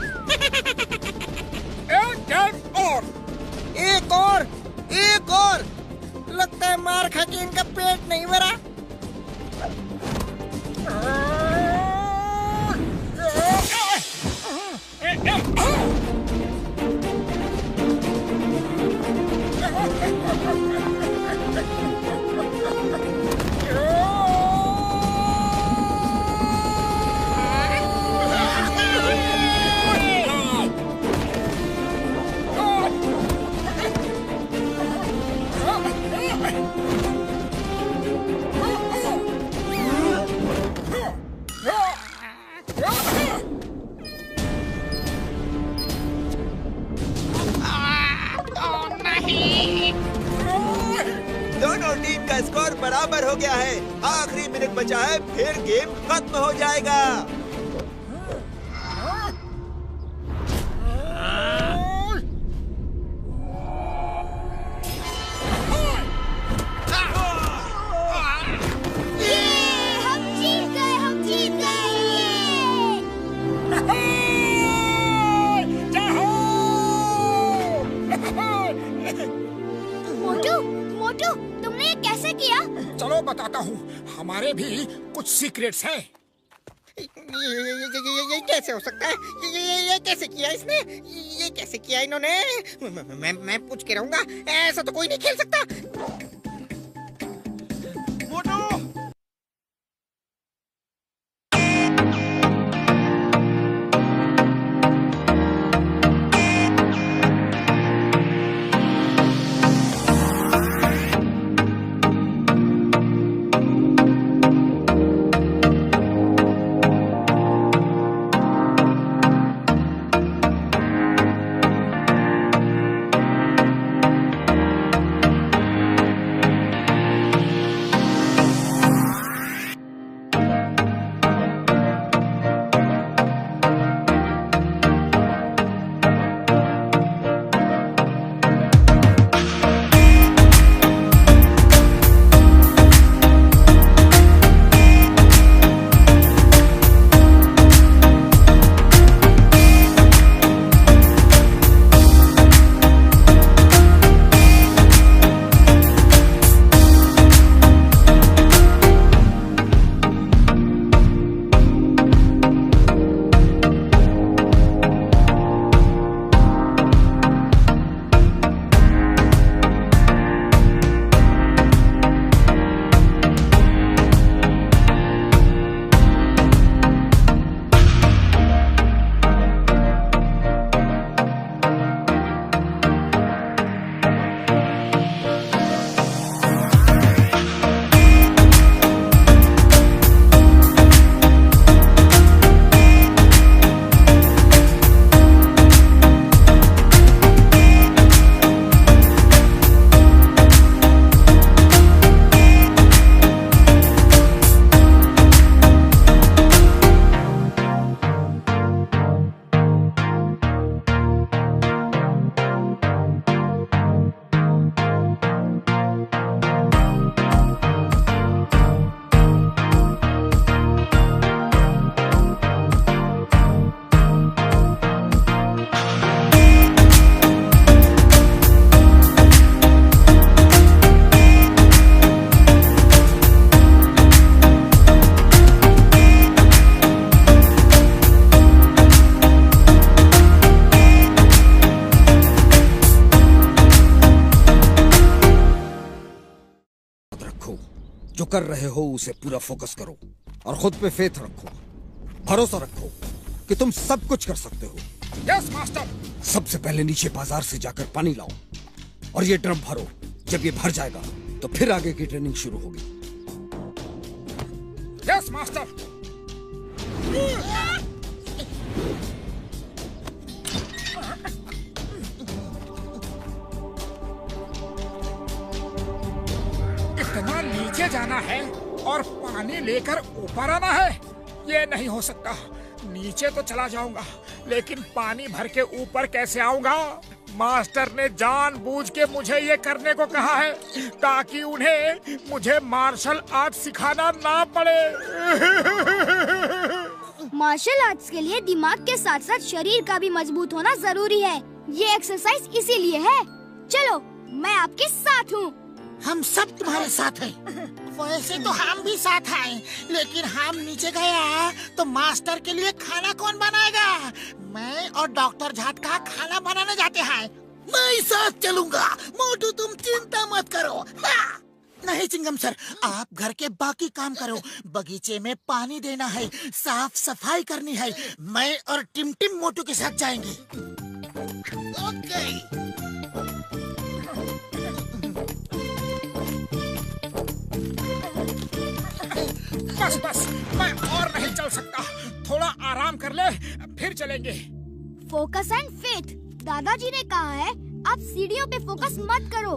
एक और। लगता है मार खा के इनका पेट नहीं भरा। दोनों टीम का स्कोर बराबर हो गया है। आखिरी मिनट बचा है, फिर गेम खत्म हो जाएगा। चलो बताता हूँ, हमारे भी कुछ सीक्रेट्स हैं। ये कैसे हो सकता है? ये कैसे किया इसने? ये कैसे किया इन्होंने? मैं पूछ के रहूंगा, ऐसा तो कोई नहीं खेल सकता। मोटू! जो कर रहे हो उसे पूरा फोकस करो और खुद पे फेथ रखो, भरोसा रखो कि तुम सब कुछ कर सकते हो। Yes master. सबसे पहले नीचे बाजार से जाकर पानी लाओ और ये ड्रम भरो। जब ये भर जाएगा तो फिर आगे की ट्रेनिंग शुरू होगी। Yes master. इतना नीचे जाना है और पानी लेकर ऊपर आना है? ये नहीं हो सकता। नीचे तो चला जाऊंगा, लेकिन पानी भर के ऊपर कैसे आऊंगा? मास्टर ने जानबूझ के मुझे ये करने को कहा है ताकि उन्हें मुझे मार्शल आर्ट सिखाना ना पड़े। मार्शल आर्ट्स के लिए दिमाग के साथ साथ शरीर का भी मजबूत होना जरूरी है। ये एक्सरसाइज इसीलिए है। चलो, मैं आपके साथ हूँ। हम सब तुम्हारे साथ हैं। वैसे तो हम भी साथ हैं, लेकिन हम नीचे गया तो मास्टर के लिए खाना कौन बनाएगा? मैं और डॉक्टर झाट का खाना बनाने जाते हैं। मैं साथ चलूंगा। मोटू, तुम चिंता मत करो। हाँ। नहीं चिंगम सर, आप घर के बाकी काम करो। बगीचे में पानी देना है, साफ सफाई करनी है। मैं और टिम टिम मोटू के साथ जाएंगे। ओके। बस बस, मैं और नहीं चल सकता। थोड़ा आराम कर ले, फिर चलेंगे। Focus and faith. दादाजी ने कहा है आप सीढ़ियों पे फोकस मत करो,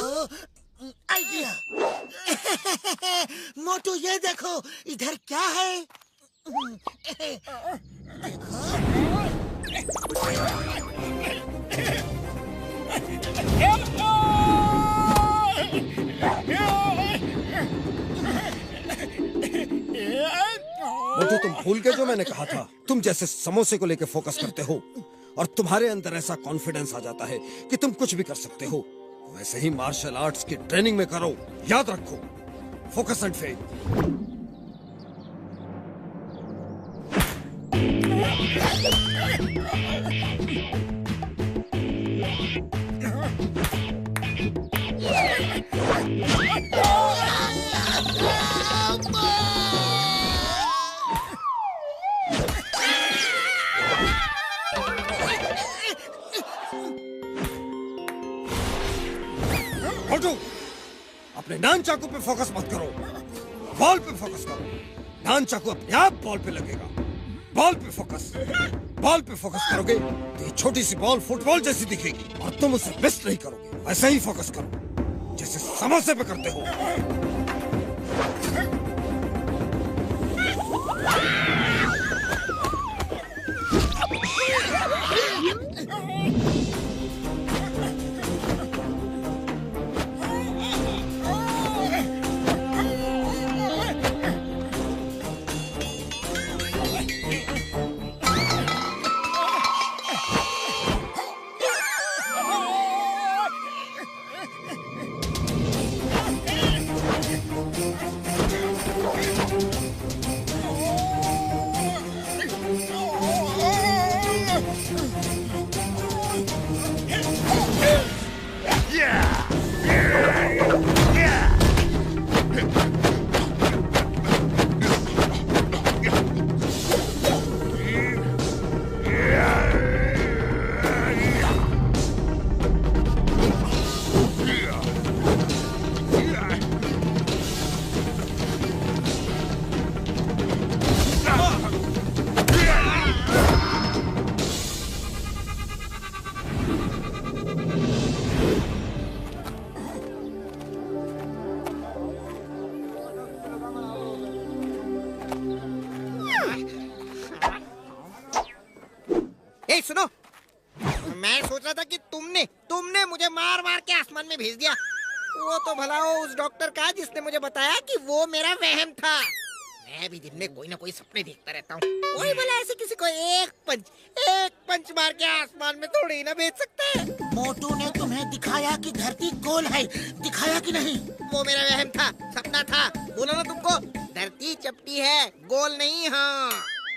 मोटू ये देखो इधर क्या है। मोटू तुम भूल गए जो मैंने कहा था। तुम जैसे समोसे को लेकर फोकस करते हो और तुम्हारे अंदर ऐसा कॉन्फिडेंस आ जाता है कि तुम कुछ भी कर सकते हो, वैसे ही मार्शल आर्ट्स की ट्रेनिंग में करो। याद रखो, फोकस एंड फेथ। मोटू अपने नान चाकू पे फोकस मत करो, बॉल पे फोकस करो। नान चाकू अपने आप बॉल पे लगेगा। बॉल पे फोकस करोगे तो ये छोटी सी बॉल फुटबॉल जैसी दिखेगी और तुम उसे मिस नहीं करोगे। वैसे ही फोकस करो जैसे समोसे पे करते हो। सुनो, मैं सोच रहा था कि तुमने मुझे मार मार के आसमान में भेज दिया। वो तो भला वो उस डॉक्टर का जिसने मुझे बताया कि वो मेरा वहम था। मैं भी दिन में कोई ना कोई सपने देखता रहता हूँ। कोई भला ऐसे किसी को एक पंच मार के आसमान में थोड़ी ना भेज सकता है। मोटू ने तुम्हें दिखाया कि धरती गोल है, दिखाया कि नहीं? वो मेरा वहम था, सपना था। बोला ना तुमको, धरती चपटी है, गोल नहीं। हाँ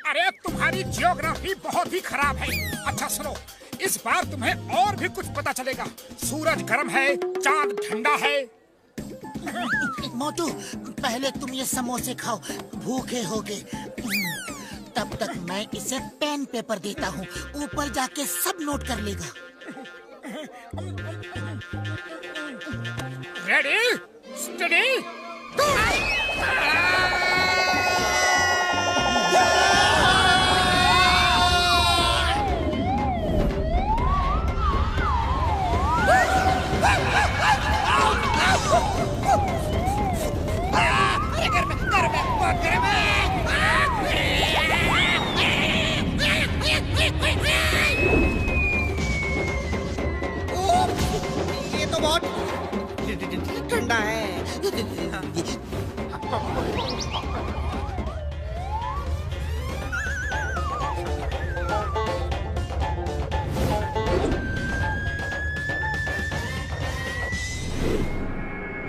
अरे तुम्हारी जियोग्राफी बहुत ही खराब है। अच्छा सुनो, इस बार तुम्हें और भी कुछ पता चलेगा। सूरज गर्म है, चांद ठंडा है। मोटू पहले तुम ये समोसे खाओ, भूखे होगे। तब तक मैं इसे पेन पेपर देता हूँ, ऊपर जाके सब नोट कर लेगा। Ready steady. ये तो बहुत ठंडा है।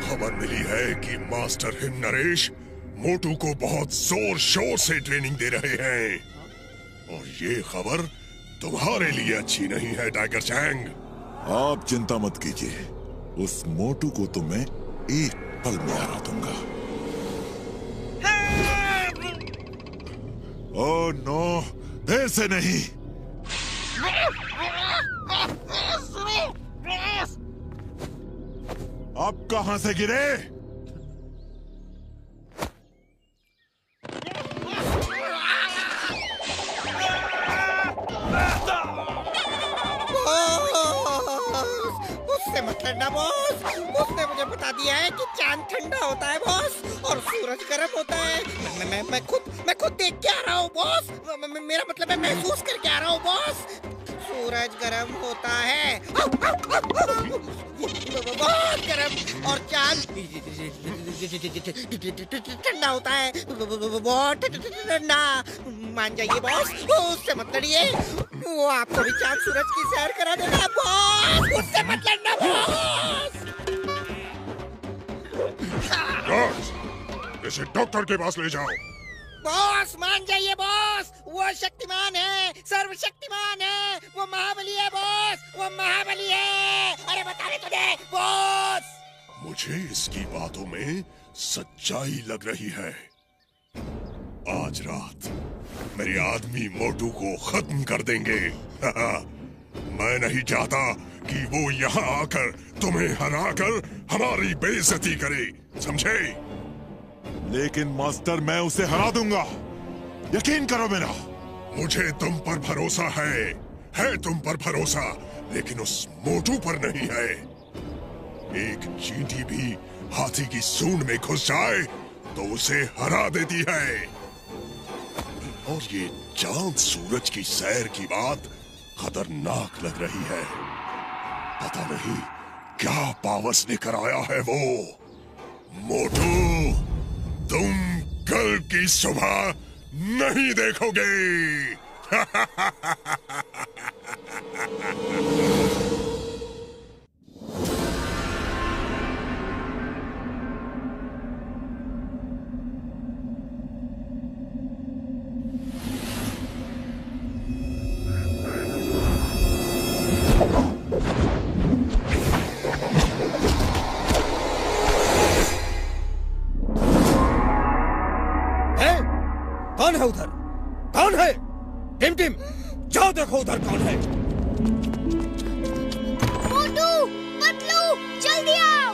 खबर मिली है कि मास्टर हिम नरेश मोटू को बहुत जोर शोर से ट्रेनिंग दे रहे हैं, और ये खबर तुम्हारे लिए अच्छी नहीं है टाइगर चैंग। आप चिंता मत कीजिए, उस मोटू को तो मैं एक पल में हरा दूंगा। ओह नो, फिर से नहीं। आप कहां से गिरे? उससे मत लड़ना बॉस, उसने ने मुझे बता दिया है कि चांद ठंडा होता है बॉस और सूरज गर्म होता है। मैं खुद देख के आ रहा हूँ बॉस। मेरा मतलब है महसूस करके आ रहा हूँ बॉस। सूरज गर्म होता है, बहुत गर्म, और चांद ठंडा होता है, बहुत ठंडा। मान जाइए बॉस, उससे मत लड़िए। वो आपको भी चांद सूरज की सैर करा देगा बॉस, उससे मत लड़ना बॉस। इसे डॉक्टर के पास ले जाओ। बॉस मान जाइए बॉस, वो शक्तिमान है, सर्वशक्तिमान है, वो महाबली है बॉस, वो महाबली है। अरे बता रहे तुझे बॉस। मुझे इसकी बातों में सच्चाई लग रही है। आज रात मेरे आदमी मोटू को खत्म कर देंगे। मैं नहीं चाहता कि वो यहाँ आकर तुम्हें हराकर हमारी बेइज्जती करे, समझे? लेकिन मास्टर, मैं उसे हरा दूंगा, यकीन करो मेरा। मुझे तुम पर भरोसा है तुम पर भरोसा, लेकिन उस मोटू पर नहीं है। एक चींटी भी हाथी की सूंड में घुस जाए तो उसे हरा देती है। और ये चांद सूरज की सैर की बात खतरनाक लग रही है। पता नहीं क्या पावस लेकर आया है वो। मोटू, तुम कल की सुबह नहीं देखोगे। कौन है उधर? कौन है? टिम, जाओ देखो उधर कौन है। मोटू, पतलू, जल्दी आओ।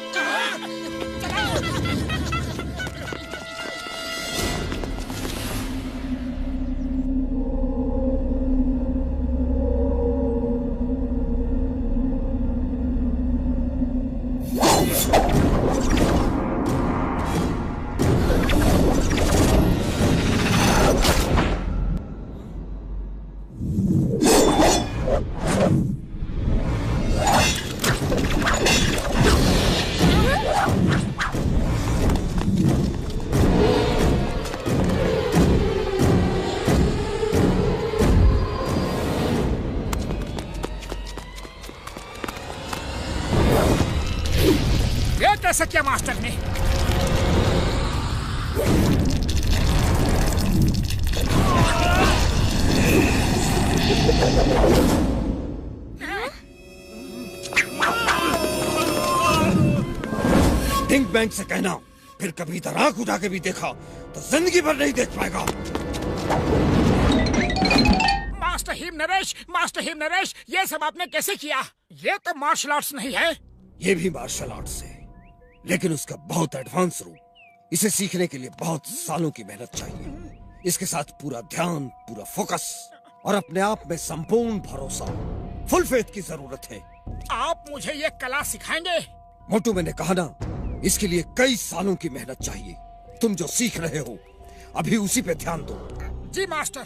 कैसे किया मास्टर ने? थिंक बैंक से कहना, फिर कभी इधर आंख उठा के भी देखा तो जिंदगी भर नहीं देख पाएगा। मास्टर हिम नरेश, ये सब आपने कैसे किया? ये तो मार्शल आर्ट्स नहीं है। ये भी मार्शल आर्ट्स है, लेकिन उसका बहुत एडवांस रूप। इसे सीखने के लिए बहुत सालों की मेहनत चाहिए। इसके साथ पूरा ध्यान, पूरा फोकस और अपने आप में संपूर्ण भरोसा, फुल फेथ की जरूरत है। आप मुझे ये कला सिखाएंगे? मोटू, मैंने कहा ना, इसके लिए कई सालों की मेहनत चाहिए। तुम जो सीख रहे हो अभी उसी पे ध्यान दो। जी मास्टर।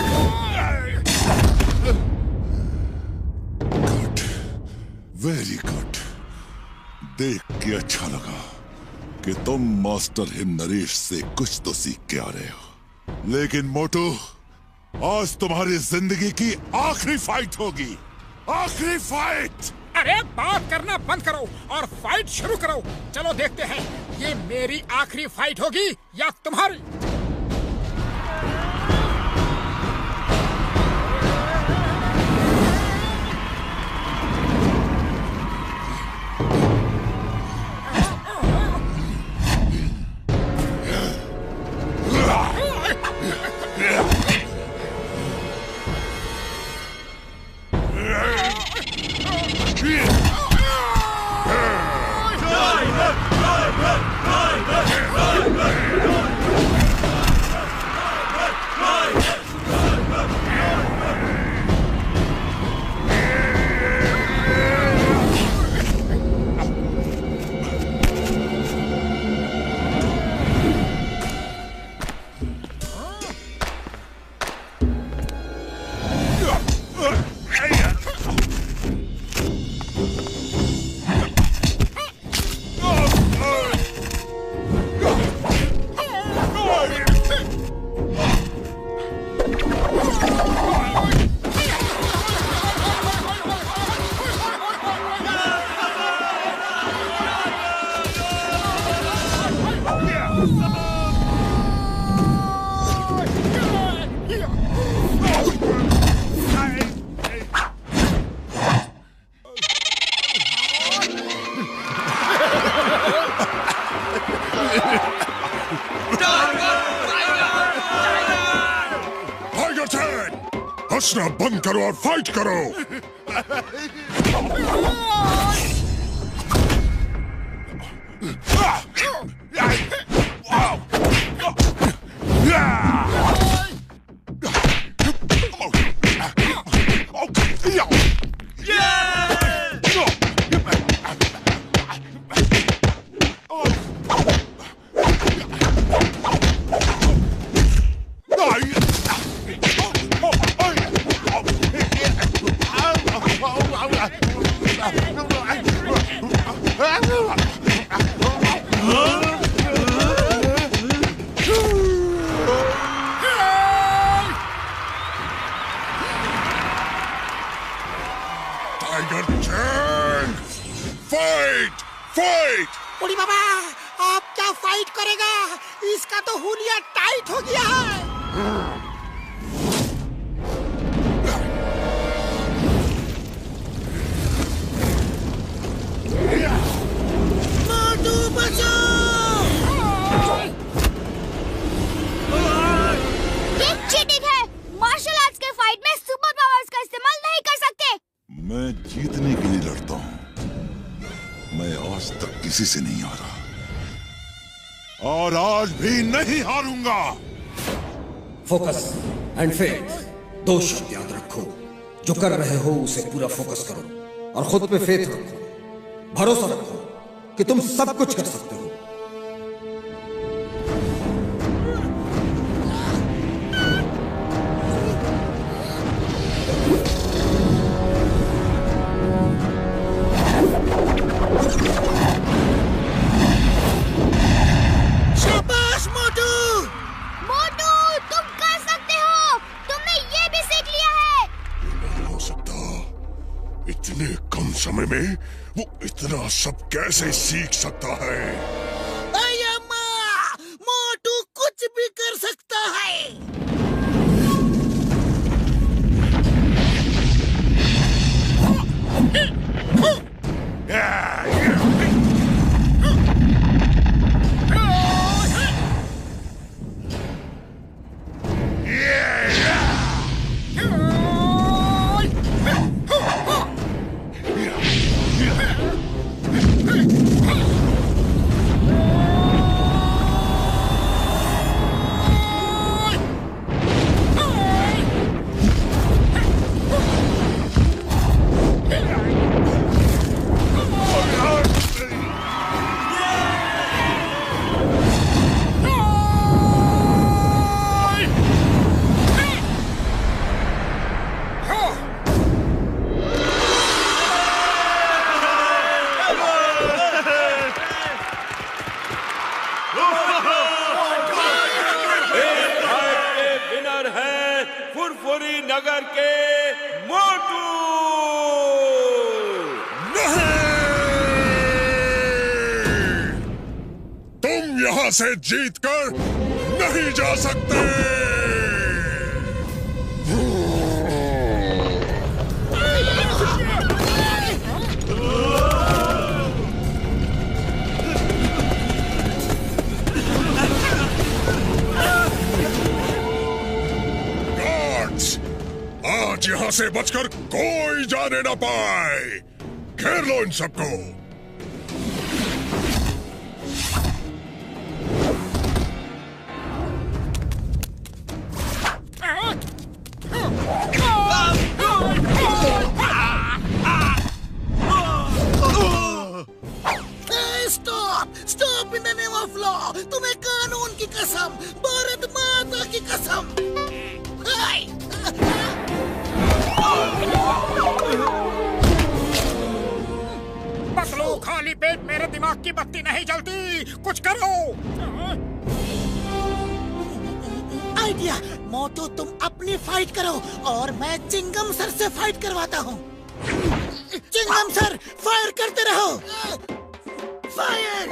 देख के अच्छा लगा कि तुम मास्टर हिम नरेश से कुछ तो सीख के आ रहे हो। लेकिन मोटू, आज तुम्हारी जिंदगी की आखिरी फाइट होगी। आखिरी फाइट। अरे बात करना बंद करो और फाइट शुरू करो। चलो देखते हैं ये मेरी आखिरी फाइट होगी या तुम्हारी। हंसना बंद करो और फाइट करो। Tiger Chang, fight fight. उड़ी बाबा, आप क्या फाइट करेगा? इसका तो हुलिया टाइट हो गया है। मोटू बचाओ! ये चीटिंग है। मार्शल आर्ट्स के फाइट में सुपर पावर्स का इस्तेमाल नहीं कर सकते। मैं जीतने के लिए लड़ता हूँ। मैं आज तक किसी से नहीं हारा और आज भी नहीं हारूंगा। फोकस एंड फेथ, दो शब्द याद रखो। जो कर रहे हो उसे पूरा फोकस करो और खुद पे फेथ रखो। भरोसा रखो कि तुम सब कुछ कर सकते हो। शाबाश मोटू! मोटू, तुम कर सकते हो। तुमने ये भी सीख लिया है। नहीं हो सकता। इतने कम समय में वो इतना सब कैसे सीख सकता है? अम्मा, मोटू कुछ भी कर सकता है। फुरफुरी नगर के मोटू। तुम यहाँ से जीतकर नहीं जा सकते। आज यहाँ से बचकर कोई जाने न पाए। घेर लो इन सबको। Stop stop in the name of law. तुम्हें कानून की कसम, भारत माता की कसम। पतलू, खाली पेट मेरे दिमाग की बत्ती नहीं जलती। कुछ करो। आइडिया। मोटू तुम अपनी फाइट करो और मैं चिंगम सर से फाइट करवाता हूँ। चिंगम सर फायर करते रहो। फायर।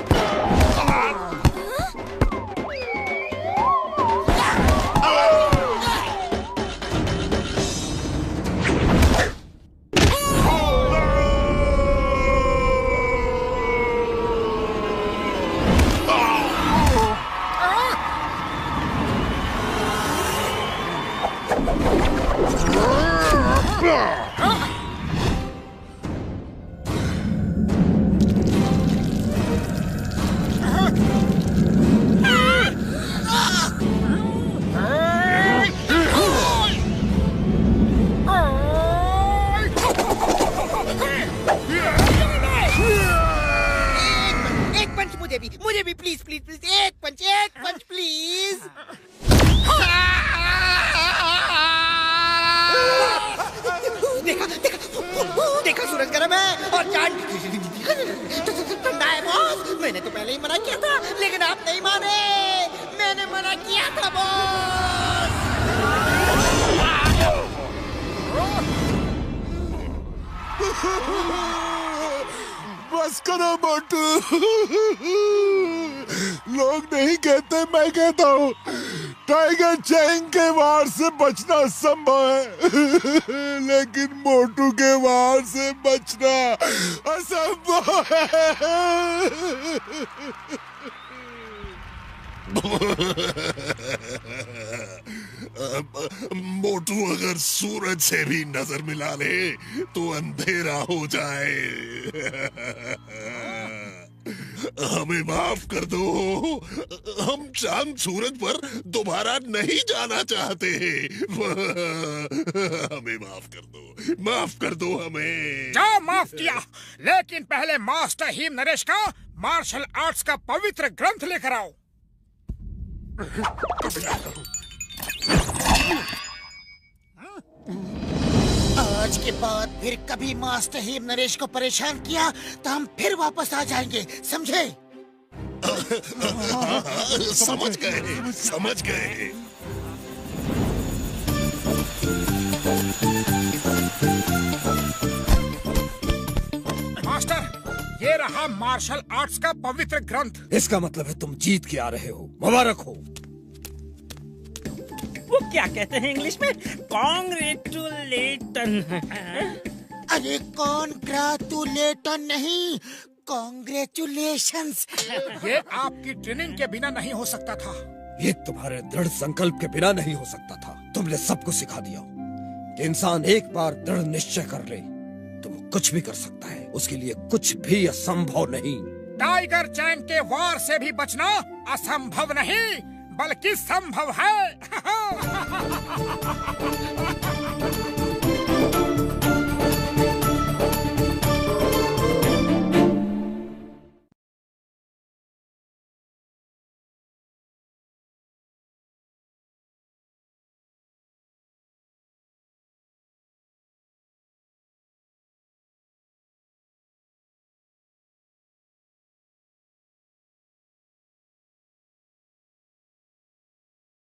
मुझे भी प्लीज प्लीज प्लीज एक पंच प्लीज। देखा देखा देखा, सूरज गर्म है और चांद ठंडा है बॉस। मैंने तो पहले ही मना किया था, लेकिन आप नहीं माने। मैंने मना किया था बॉस। बस करो मोटू। लोग नहीं कहते, मैं कहता हूँ। टाइगर चैंग के वार से बचना संभव है, लेकिन मोटू के वार से बचना असंभव है। मोटू अगर सूरज से भी नजर मिला ले तो अंधेरा हो जाए। हमें माफ कर दो। हम चांद सूरज पर दोबारा नहीं जाना चाहते। हमें माफ कर दो, माफ कर दो हमें। जाओ, माफ किया, लेकिन पहले मास्टर हिम नरेश का मार्शल आर्ट्स का पवित्र ग्रंथ लेकर आओ। आज के बाद फिर कभी मास्टर हिम नरेश को परेशान किया तो हम फिर वापस आ जाएंगे, समझे? समझ गए, समझ गए। मास्टर, ये रहा मार्शल आर्ट्स का पवित्र ग्रंथ। इसका मतलब है तुम जीत के आ रहे हो। मुबारक हो। वो क्या कहते हैं इंग्लिश में? कॉन्ग्रेचुलेटन। अरे कॉन्ग्रेचुलेटन नहीं, कॉन्ग्रेचुलेशंस। ये आपकी ट्रेनिंग के बिना नहीं हो सकता था। ये तुम्हारे दृढ़ संकल्प के बिना नहीं हो सकता था। तुमने सबको सिखा दिया कि इंसान एक बार दृढ़ निश्चय कर ले तो वो कुछ भी कर सकता है। उसके लिए कुछ भी असंभव नहीं। टाइगर चैंग के वार से भी बचना असंभव नहीं बल्कि संभव है।